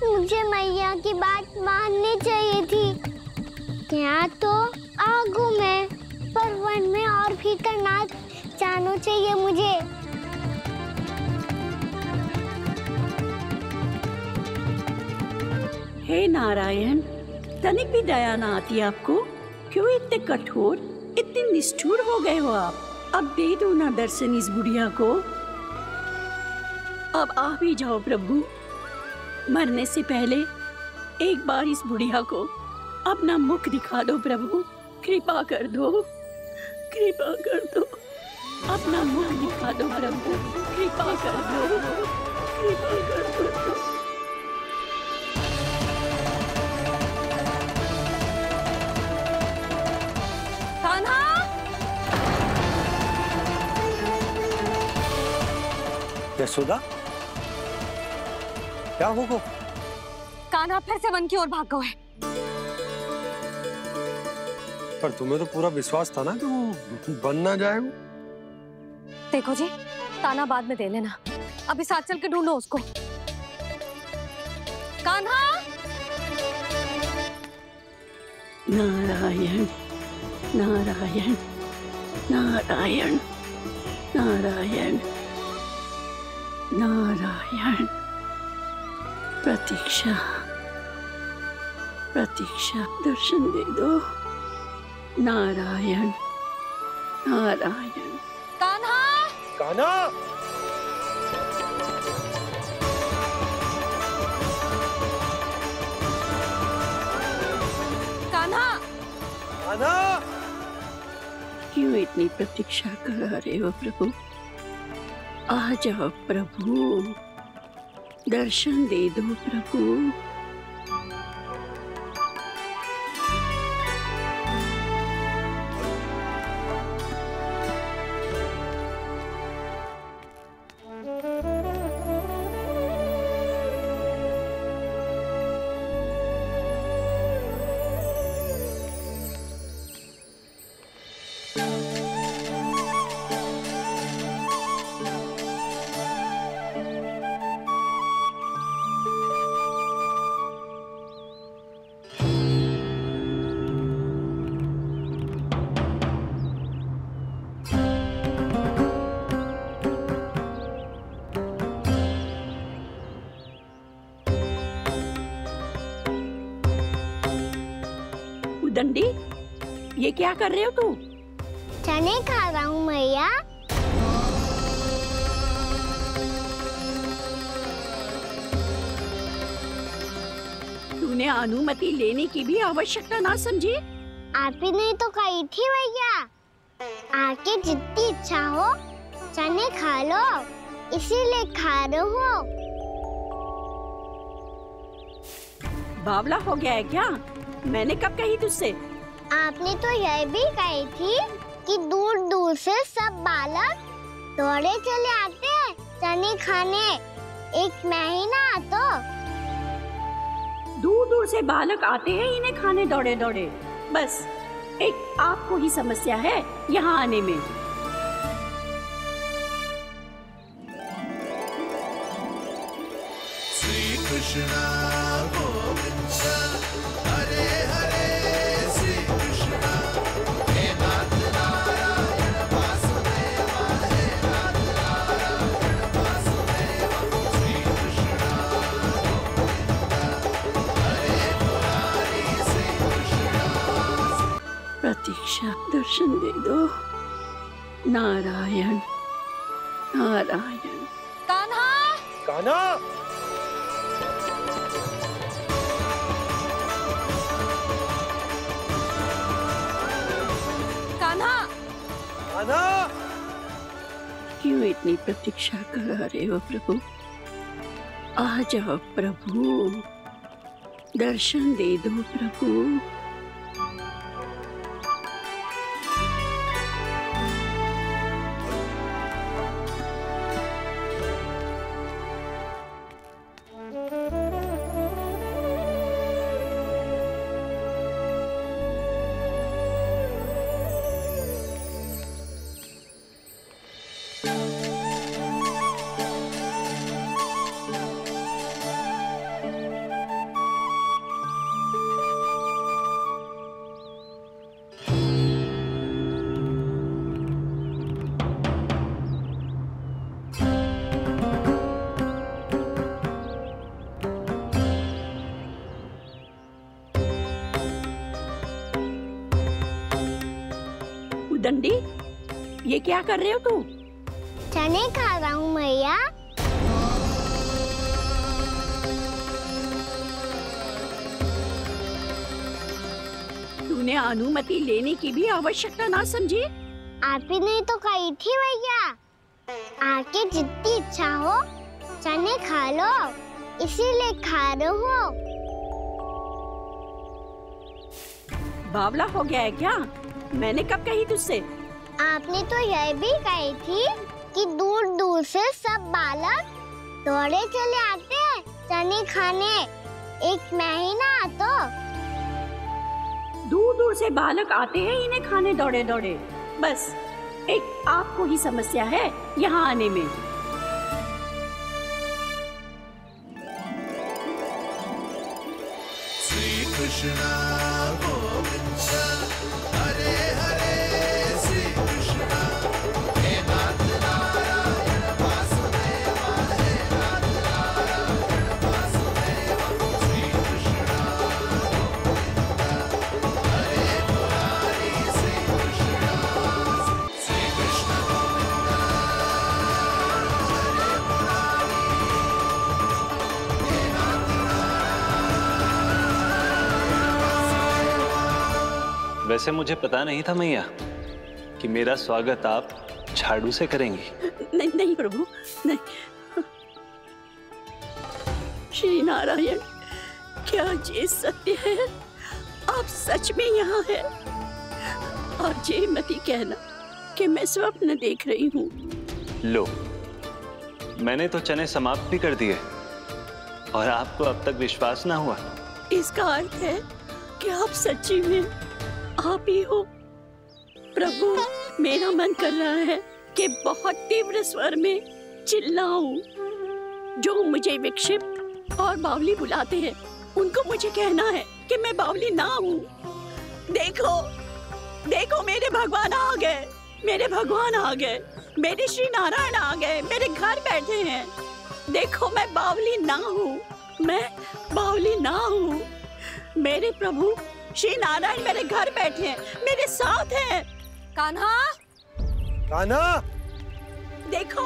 मुझे मैया की बात माननी चाहिए थी। यहाँ तो आगू में, पर वन में और भीतर ना जाना चाहिए मुझे। हे नारायण, तनिक भी दया ना आती आपको? क्यों इतने कठोर, इतने निष्ठुर हो गए हो आप? अब दे दो ना दर्शन इस बुढ़िया को। अब आ भी जाओ प्रभु। मरने से पहले एक बार इस बुढ़िया को अपना मुख दिखा दो प्रभु। कृपा कर दो, कृपा कर दो। अपना मुख दिखा दो प्रभु, कृपा कर दो, कृपा कर दो। यशोदा, क्या हो? कान्हा फिर से वन की ओर भाग गए। पर तुम्हें तो पूरा विश्वास था ना कि वो बन ना जाए। देखो जी, ताना बाद में दे लेना, अभी साथ चल के ढूंढो उसको। कान्हा! नारायण नारायण नारायण नारायण नारायण। प्रतीक्षा प्रतीक्षा, दर्शन दे दो। नारायण नारायण। कान्हा! कान्हा! कान्हा! कान्हा! क्यों इतनी प्रतीक्षा करा रहे हो प्रभु? आ जाओ प्रभु, दर्शन दे दो प्रभु। दंडी, ये क्या कर रहे हो तू? चने खा रहा हूँ मैया। तूने अनुमति लेने की भी आवश्यकता ना समझी? आप ही ने तो कही थी भैया, आके जितनी इच्छा हो चने खा लो, इसीलिए खा रहे हो। बावला हो गया है क्या? मैंने कब कही तुझसे? आपने तो यह भी कही थी कि दूर दूर से सब बालक दौड़े चले आते चने खाने, एक महीना तो दूर दूर से बालक आते हैं इन्हें खाने दौड़े दौड़े। बस एक आपको ही समस्या है यहाँ आने में। श्री कृष्णा गोविंद हरे हरे, श्री कृष्णा हे नाथ नारायण वासुदेव, हे नाथ नारायण वासुदेव, श्री कृष्णा गोविंद हरे मुरारी, श्री कृष्णा। प्रतीक्षा दर्शन दे दो। नारायण नारायण। कान्हा, कान्हा, कान्हा, कान्हा। क्यों इतनी प्रतीक्षा करा रहे हो प्रभु? आ जाओ प्रभु, दर्शन दे दो प्रभु। दंडी, ये क्या कर रहे हो तू? चने खा रहा हूँ मैया। तूने अनुमति लेने की भी आवश्यकता ना समझी? आप ही ने तो कही थी भैया, आके जितनी इच्छा हो चने खा लो, इसीलिए खा रहे हो। बावला हो गया है क्या? मैंने कब कही तुझसे? आपने तो यह भी कही थी कि दूर दूर से सब बालक दौड़े चले आते हैं चने खाने, एक महीना तो दूर दूर से बालक आते हैं इन्हें खाने दौड़े दौड़े। बस एक आपको ही समस्या है यहाँ आने में। श्री कृष्णा गोविंद हरे हरे, श्री कृष्णा हे नाथ नारायण वासुदेव, हे नाथ नारायण वासुदेव, श्री कृष्णा गोविंद हरे मुरारी, श्री कृष्णा गोविंद हरे मुरारी, हे नाथ वैसे मुझे पता नहीं था मैया कि मेरा स्वागत आप झाड़ू से करेंगी। नहीं नहीं प्रभु, नहीं। श्री नारायण, क्या ये सत्य है? आप सच में यहाँ हैं? और ये मती कहना कि मैं स्वप्न देख रही हूँ। लो, मैंने तो चने समाप्त भी कर दिए और आपको अब तक विश्वास ना हुआ? इसका अर्थ है कि आप सच्ची में आप ही हो। प्रभु, मेरा मन कर रहा है कि बहुत तीव्र स्वर में चिल्लाऊं। जो मुझे विक्षिप्त और बावली बुलाते हैं उनको मुझे कहना है कि मैं बावली ना हूँ। देखो देखो, मेरे भगवान आ गए, मेरे भगवान आ गए, मेरे श्री नारायण आ गए, मेरे घर बैठे हैं। देखो, मैं बावली ना हूँ, मैं बावली ना हूँ। मेरे प्रभु श्री नारायण मेरे घर बैठे हैं, मेरे साथ हैं। कान्हा, कान्हा, देखो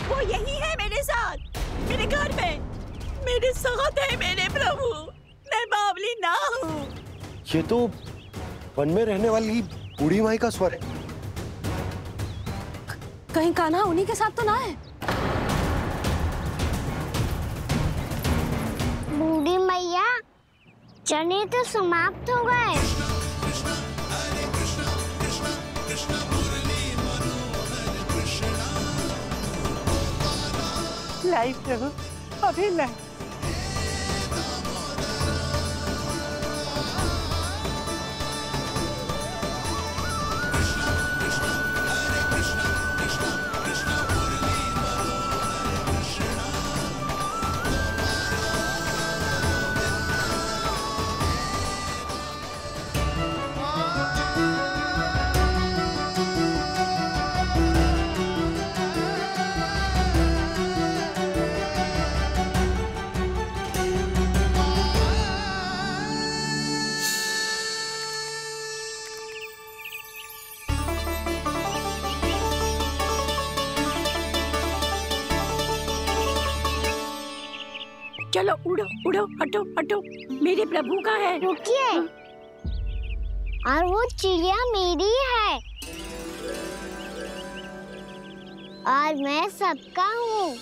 वो यही है मेरे साथ, मेरे घर में मेरे साथ है मेरे प्रभु। मैं बावली ना हूँ। ये तो वन में रहने वाली बूढ़ी माई का स्वर है। कहीं कान्हा उन्हीं के साथ तो ना है? बूढ़ी मैया, चने तो समाप्त हो गए। हरे कृष्णा कृष्णा कृष्णा मुरली मनोहर कृष्णा। लाई प्रभु, अभी लाई। चलो उड़ो उड़ो, हटो हटो, मेरे प्रभु का है। रुकिए, और वो चिड़िया मेरी है और मैं सबका हूँ।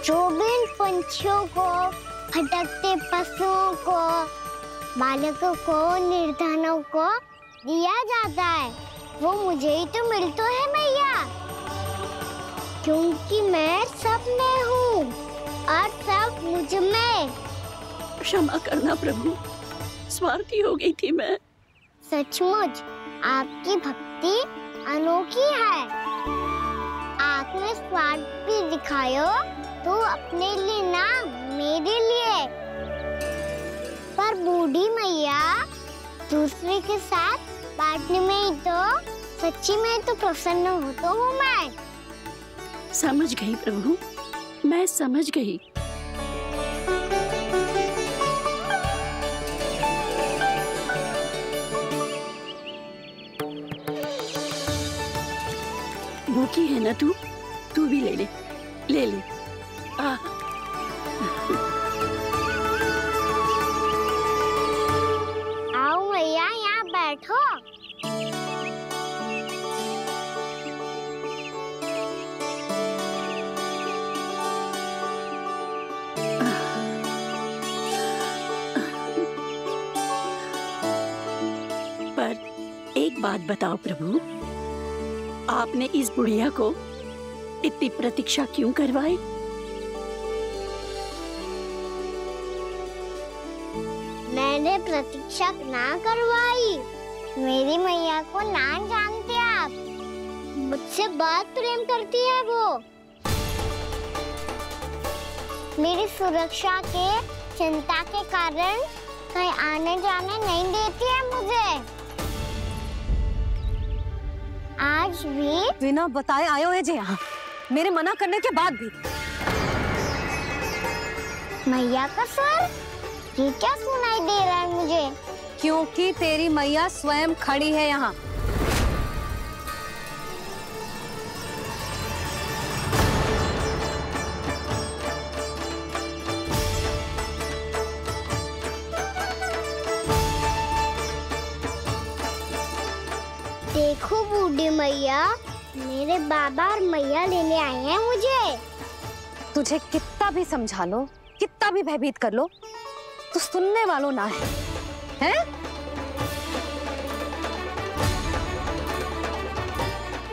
जो भी इन पंछियों को, भटकते पशुओं को, बालकों को, निर्धनों को दिया जाता है, वो मुझे ही तो मिलता है मैया, क्योंकि मैं सब में हूँ और सब मुझ में। क्षमा करना प्रभु, स्वार्थी हो गई थी मैं। सचमुच आपकी भक्ति अनोखी है। आपने स्वार्थ भी दिखायो तो अपने लिए ना, मेरे लिए। पर बूढ़ी मैया दूसरे के साथ बांटने में ही तो सच्ची में तो प्रसन्न होता हूँ मैं। समझ गई प्रभु, मैं समझ गई। भूखी है ना तू? तू भी ले ले, ले ले। आओ मैया, यहाँ बैठो। एक बात बताओ प्रभु, आपने इस बुढ़िया को इतनी प्रतीक्षा क्यों करवाई? मैंने प्रतीक्षा ना करवाई। मेरी मैया को ना जानते आप, मुझसे बहुत प्रेम करती है वो। मेरी सुरक्षा के चिंता के कारण कहीं आने जाने नहीं देती है मुझे। आज भी बिना बताए आयो है जी यहाँ, मेरे मना करने के बाद भी। मैया का स्वर, ये क्या सुनाई दे रहा है मुझे? क्योंकि तेरी मैया स्वयं खड़ी है यहाँ। देखो बूढ़ी मैया, मेरे बाबा और मैया लेने आए हैं मुझे। तुझे कितना भी समझा लो, कितना भी भयभीत कर लो, तो सुनने वालों ना है, हैं?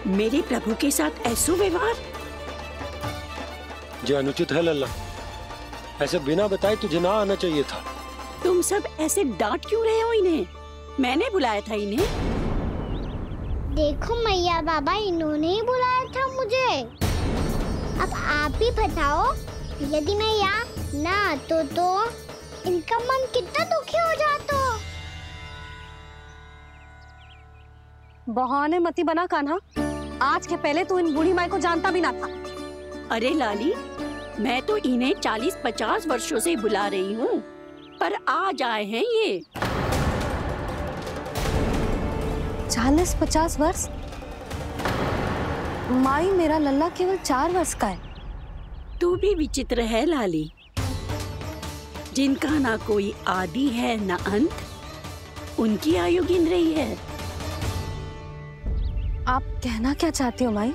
मेरे प्रभु के साथ ऐसा व्यवहार जो अनुचित है लल्ला। ऐसे बिना बताए तुझे ना आना चाहिए था। तुम सब ऐसे डांट क्यों रहे हो इन्हें? मैंने बुलाया था इन्हें। देखो मैया बाबा, इन्होंने ही बुलाया था मुझे। अब आप ही बताओ, यदि मैं यहाँ ना आतो तो इनका मन कितना दुखी हो जाता। बहाने मती बना कान्हा, आज के पहले तू इन बूढ़ी माई को जानता भी ना था। अरे लाली, मैं तो इन्हें 40-50 वर्षों से बुला रही हूँ, पर आज आए हैं ये। 40-50 वर्ष? माई, मेरा लल्ला केवल 4 वर्ष का है। तू भी विचित्र है लाली, जिनका ना कोई आदि है ना अंत, उनकी आयु गिन रही है। आप कहना क्या चाहती हो माई?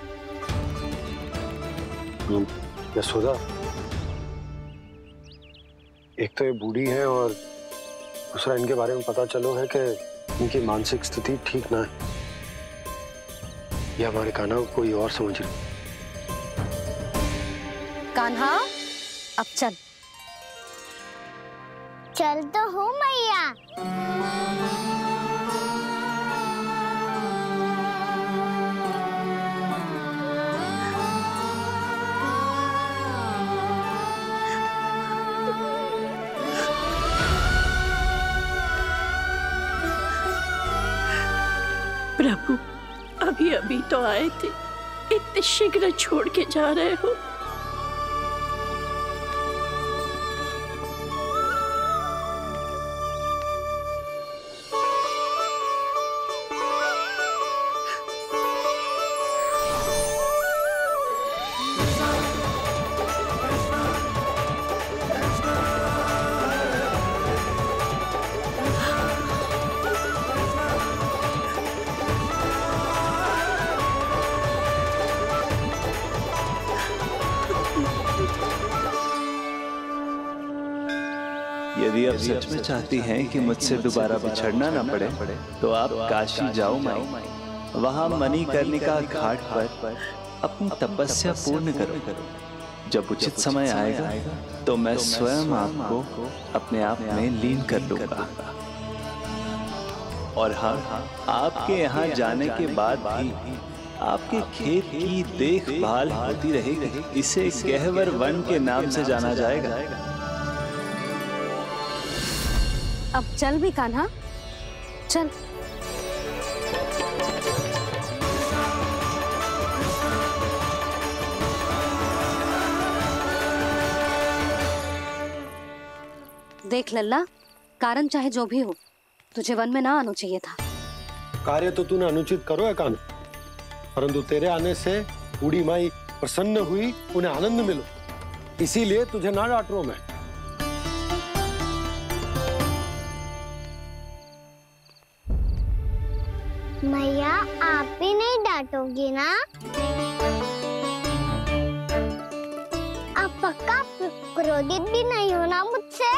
यशोदा, एक तो ये बूढ़ी है और दूसरा इनके बारे में पता चलो है कि इनकी मानसिक स्थिति ठीक ना है। ये हमारे कान्हा को कोई और समझ रही। कान्हा अब चल। चल तो हूँ मैया। प्रभु, अभी अभी तो आए थे, इतने शीघ्र छोड़ के जा रहे हो। यदि आप सच में चाहती हैं कि मुझसे दोबारा बिछड़ना ना पड़े तो आप काशी जाओ माई। वहां मणिकर्णिका घाट पर अपनी तपस्या पूर्ण करो। जब उचित समय आएगा तो मैं स्वयं आपको अपने आप में लीन कर लूंगा। और हाँ, आपके यहाँ जाने के बाद भी आपके खेत की देखभाल होती रहेगी। इसे गहवर वन के नाम से जाना जाएगा। अब चल भी कान्हा, चल। देख लल्ला, कारण चाहे जो भी हो, तुझे वन में ना आना चाहिए था। कार्य तो तूने अनुचित करो है कान्हा, परंतु तेरे आने से बूढ़ी माई प्रसन्न हुई, उन्हें आनंद मिलो, इसीलिए तुझे ना डांट रहा हूं मैं। मैया, आप ही नहीं डांटोगी ना? आप पक्का क्रोधित भी नहीं हो ना मुझसे?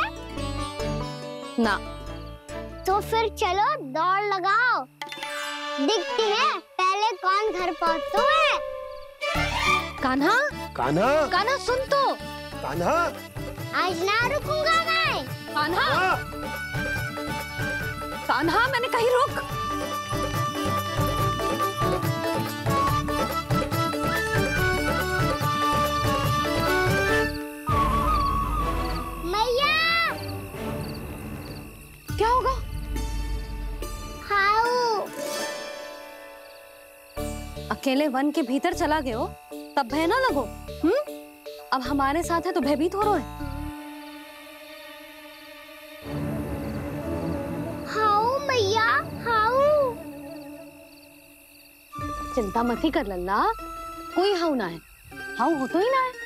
ना। तो फिर चलो दौड़ लगाओ, दिखती है पहले कौन घर पहुंचता है। कान्हा, कान्हा, कान्हा सुन तो। कान्हा, आज ना रुकूंगा मैं। कान्हा, कान्हा, मैंने कहीं रुक। क्या होगा? हाउ। अकेले वन के भीतर चला गए हो तब भय ना लगो। अब हमारे साथ है तो भयभीत हो रहे हैं। हाउ मैया, हाउ। चिंता मत ही कर लल्ला, कोई हाउ ना है। हाउ हो तो ही ना है।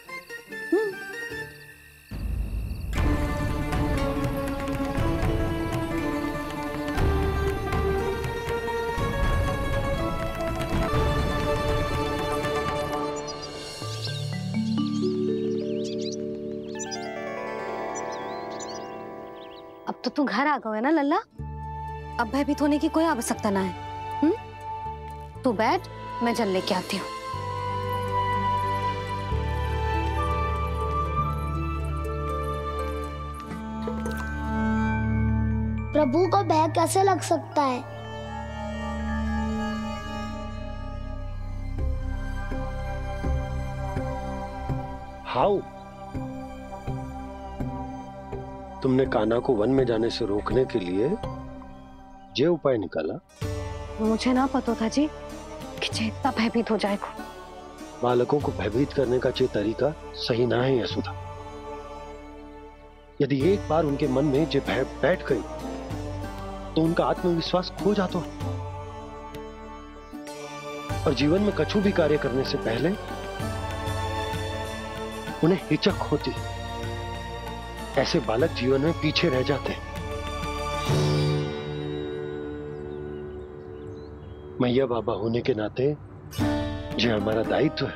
अब तो तू घर आ गया है ना लल्ला, अब भयभीत होने की कोई आवश्यकता ना है। तू बैठ, मैं जल लेके आती हूँ। प्रभु को भय कैसे लग सकता है? हाउ? तुमने कान्हा को वन में जाने से रोकने के लिए ये उपाय निकाला? मुझे ना पता था जी कि इतना भयभीत हो जाएगा। बालकों को भयभीत करने का ये तरीका सही ना है यशोदा। यदि एक बार उनके मन में ये भय बैठ गई तो उनका आत्मविश्वास खो जाता है और जीवन में कछु भी कार्य करने से पहले उन्हें हिचक होती। ऐसे बालक जीवन में पीछे रह जाते हैं। मैया बाबा होने के नाते यह हमारा दायित्व है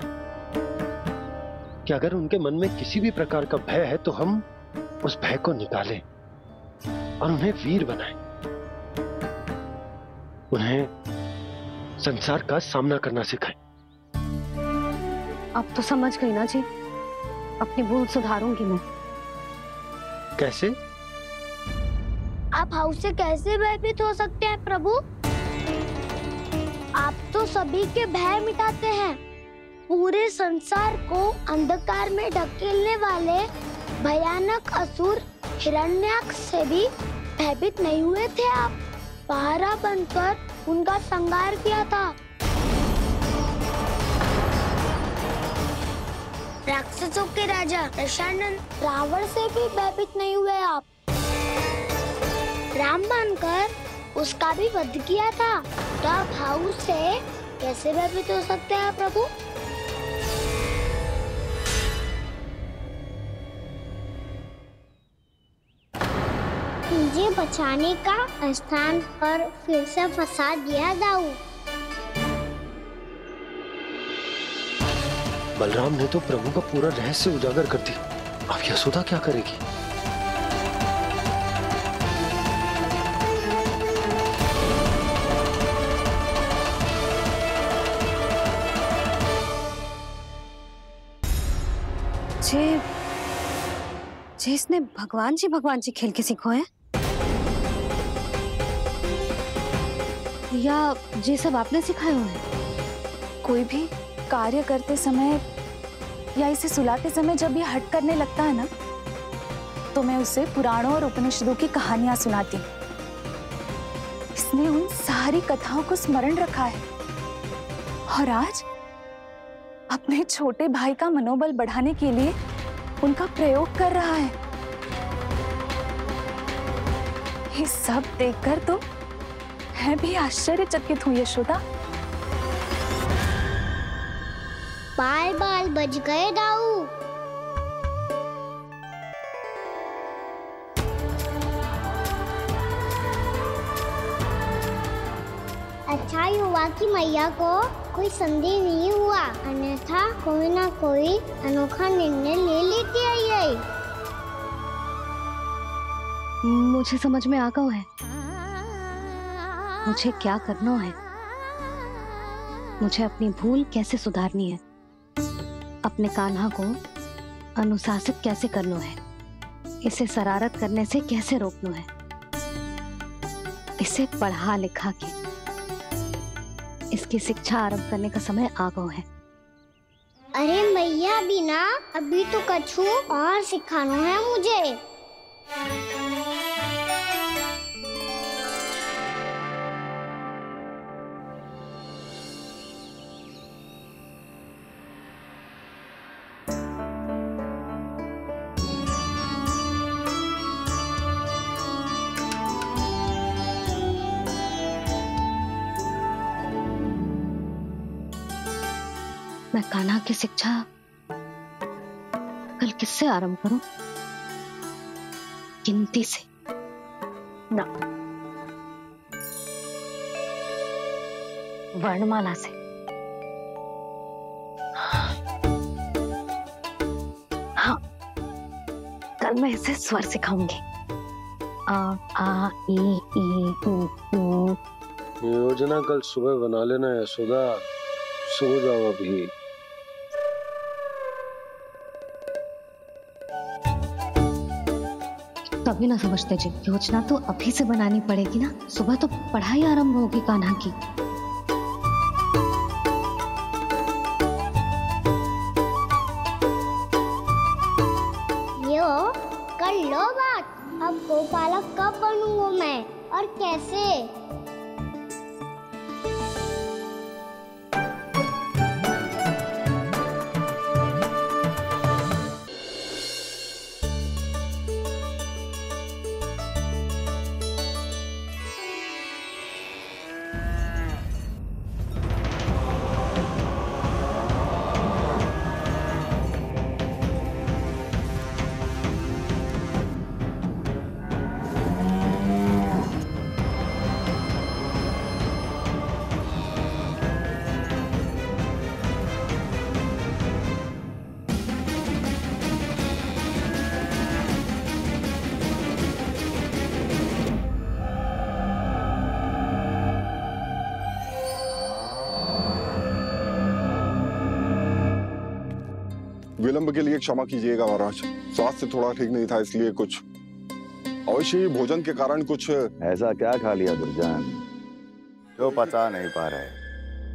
कि अगर उनके मन में किसी भी प्रकार का भय है तो हम उस भय को निकालें और उन्हें वीर बनाएं, उन्हें संसार का सामना करना सिखाएं। अब तो समझ गई ना जी, अपनी भूल सुधारूंगी मैं। कैसे? आप हाउस से कैसे भयभीत हो सकते हैं प्रभु? आप तो सभी के भय मिटाते हैं। पूरे संसार को अंधकार में ढकेलने वाले भयानक असुर हिरण्याक्ष से भी भयभीत नहीं हुए थे आप। पहरा बनकर उनका संहार किया था। राक्षसों के राजा दशानन रावण से भी भयभीत नहीं हुए आप। राम बनकर उसका भी वध किया था। तो आप हाउस से कैसे भयभीत हो सकते हैं प्रभु? मुझे बचाने का स्थान पर फिर से फंसा दिया दाऊ। बलराम ने तो प्रभु का पूरा रहस्य उजागर कर दिया। अब यशोदा क्या करेगी? जे इसने भगवान जी खेल के सीखो है, या ये सब आपने सिखाए हुए हैं? कोई भी कार्य करते समय या इसे सुलाते समय जब ये हट करने लगता है ना, तो मैं उसे पुराणों और उपनिषदों की कहानियां सुनाती हूँ। इसने उन सारी कथाओं को स्मरण रखा है और आज अपने छोटे भाई का मनोबल बढ़ाने के लिए उनका प्रयोग कर रहा है। ये सब देखकर तो मैं भी आश्चर्यचकित हूँ यशोदा। बाल बाल बज गए दाऊ। अच्छा ही हुआ कि मैया को कोई संदेह नहीं हुआ, अन्यथा कोई ना कोई अनोखा निर्णय ले लेती है ये। मुझे समझ में आ गया है मुझे क्या करना है। मुझे अपनी भूल कैसे सुधारनी है, अपने कान्हा को अनुशासित कैसे करना है, इसे शरारत करने से कैसे रोकना है, इसे पढ़ा लिखा के इसकी शिक्षा आरंभ करने का समय आ गया है। अरे मैया बिना अभी तो कछु और सिखाना है मुझे। मैं कान्हा की शिक्षा कल किससे आरंभ करूं? गिनती से ना, वर्णमाला से। हाँ, कल मैं इसे स्वर सिखाऊंगी। आ आ ई ई उ। योजना कल सुबह बना लेना यशोदा, सो जाओ अभी। कभी ना समझते जी, योजना तो अभी से बनानी पड़ेगी ना। सुबह तो पढ़ाई आरंभ होगी कान्हा की। यो कर लो बात। अब गोपालक कब बनूंगा मैं और कैसे? विलंब के लिए क्षमा कीजिएगा महाराज, स्वास्थ्य थोड़ा ठीक नहीं था, इसलिए कुछ अवश्य ही भोजन के कारण कुछ। ऐसा क्या खा लिया दुर्जन जो पचा नहीं पा रहे?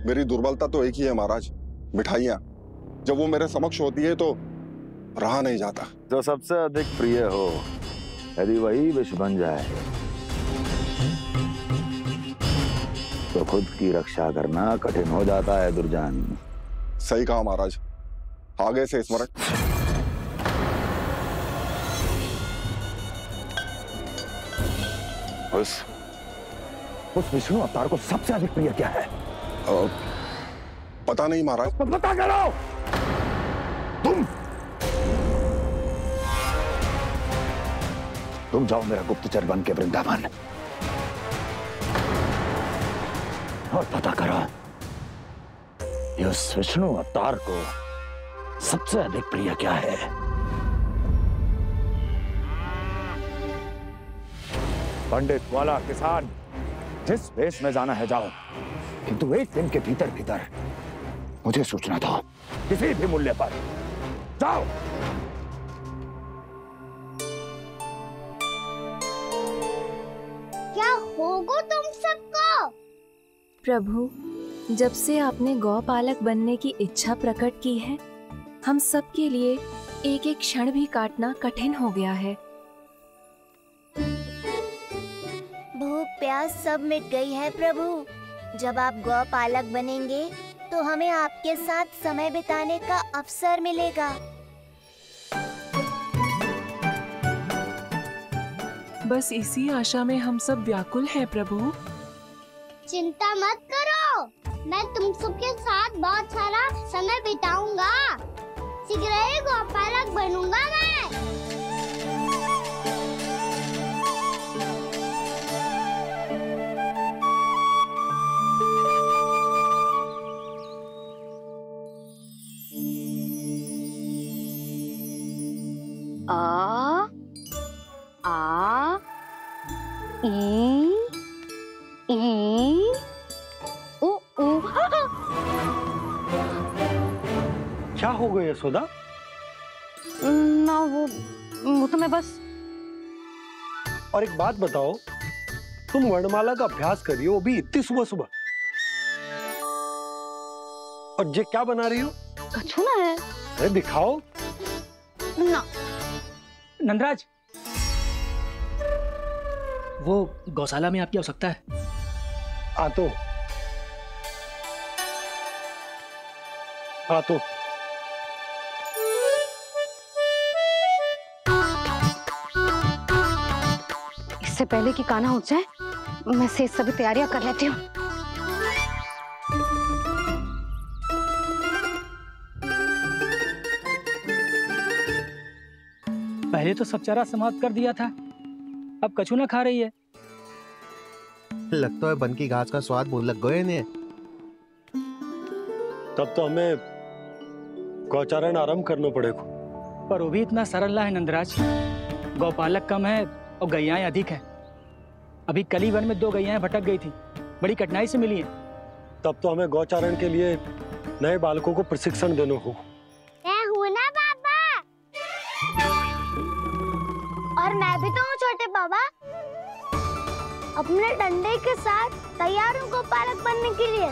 मेरी दुर्बलता तो एक ही है महाराज, मिठाइयाँ। जब वो मेरे समक्ष होती है तो रहा नहीं जाता। जो सबसे अधिक प्रिय हो, यदि वही विष बन जाए तो खुद की रक्षा करना कठिन हो जाता है दुर्जन। सही कहा महाराज, आगे से स्मरण। उस विष्णु अवतार को सबसे अधिक प्रिय क्या है? पता नहीं महाराज। पता करो। तुम जाओ मेरा गुप्तचर बन के वृंदावन और पता करो ये उस विष्णु अवतार को सबसे अधिक प्रिय क्या है। पंडित वाला किसान, जिस वेश में जाना है जाओ, किंतु एक दिन के भीतर भीतर मुझे सूचना दो, किसी भी मूल्य पर। जाओ। क्या होगा तुम सबको? प्रभु, जब से आपने गौपालक बनने की इच्छा प्रकट की है, हम सब के लिए एक एक क्षण भी काटना कठिन हो गया है। भूख प्यास सब मिट गई है प्रभु। जब आप गौपालक बनेंगे तो हमें आपके साथ समय बिताने का अवसर मिलेगा। बस इसी आशा में हम सब व्याकुल हैं प्रभु। चिंता मत करो, मैं तुम सबके साथ बहुत सारा समय बिताऊंगा। शीघ्र ही गौपालक बनूंगा मैं। आ ई ओ ओ। क्या हो गया यशोदा? ना वो तो मैं बस। और एक बात बताओ, तुम वर्णमाला का अभ्यास करिए, वो भी इतनी सुबह सुबह। और ये क्या बना रही हो? कछुआ है। अरे दिखाओ ना। नंदराज, वो गौशाला में आपकी आवश्यकता है। आ तो इससे पहले कि कान्हा उठ जाए, मैं से सभी तैयारियां कर लेती हूँ। पहले तो सब चारा समाप्त कर दिया था, अब कछू ना खा रही है। लगता है बन की घास का स्वाद भूल लग गए ने। तब तो हमें गौचारण आरंभ करना पड़ेगा। पर वो भी इतना सरल ना है नंदराज। गौपालक कम है और गैयाएं अधिक है। अभी कली वन में 2 गैयाएं भटक गई थी, बड़ी कठिनाई से मिली हैं। तब तो हमें गौचारण के लिए नए बालकों को प्रशिक्षण देना होगा। मैं हूँ ना बाबा, और मैं भी तो हूँ छोटे बाबा। अपने डंडे के साथ तैयार हूँ गौपालक बनने के लिए।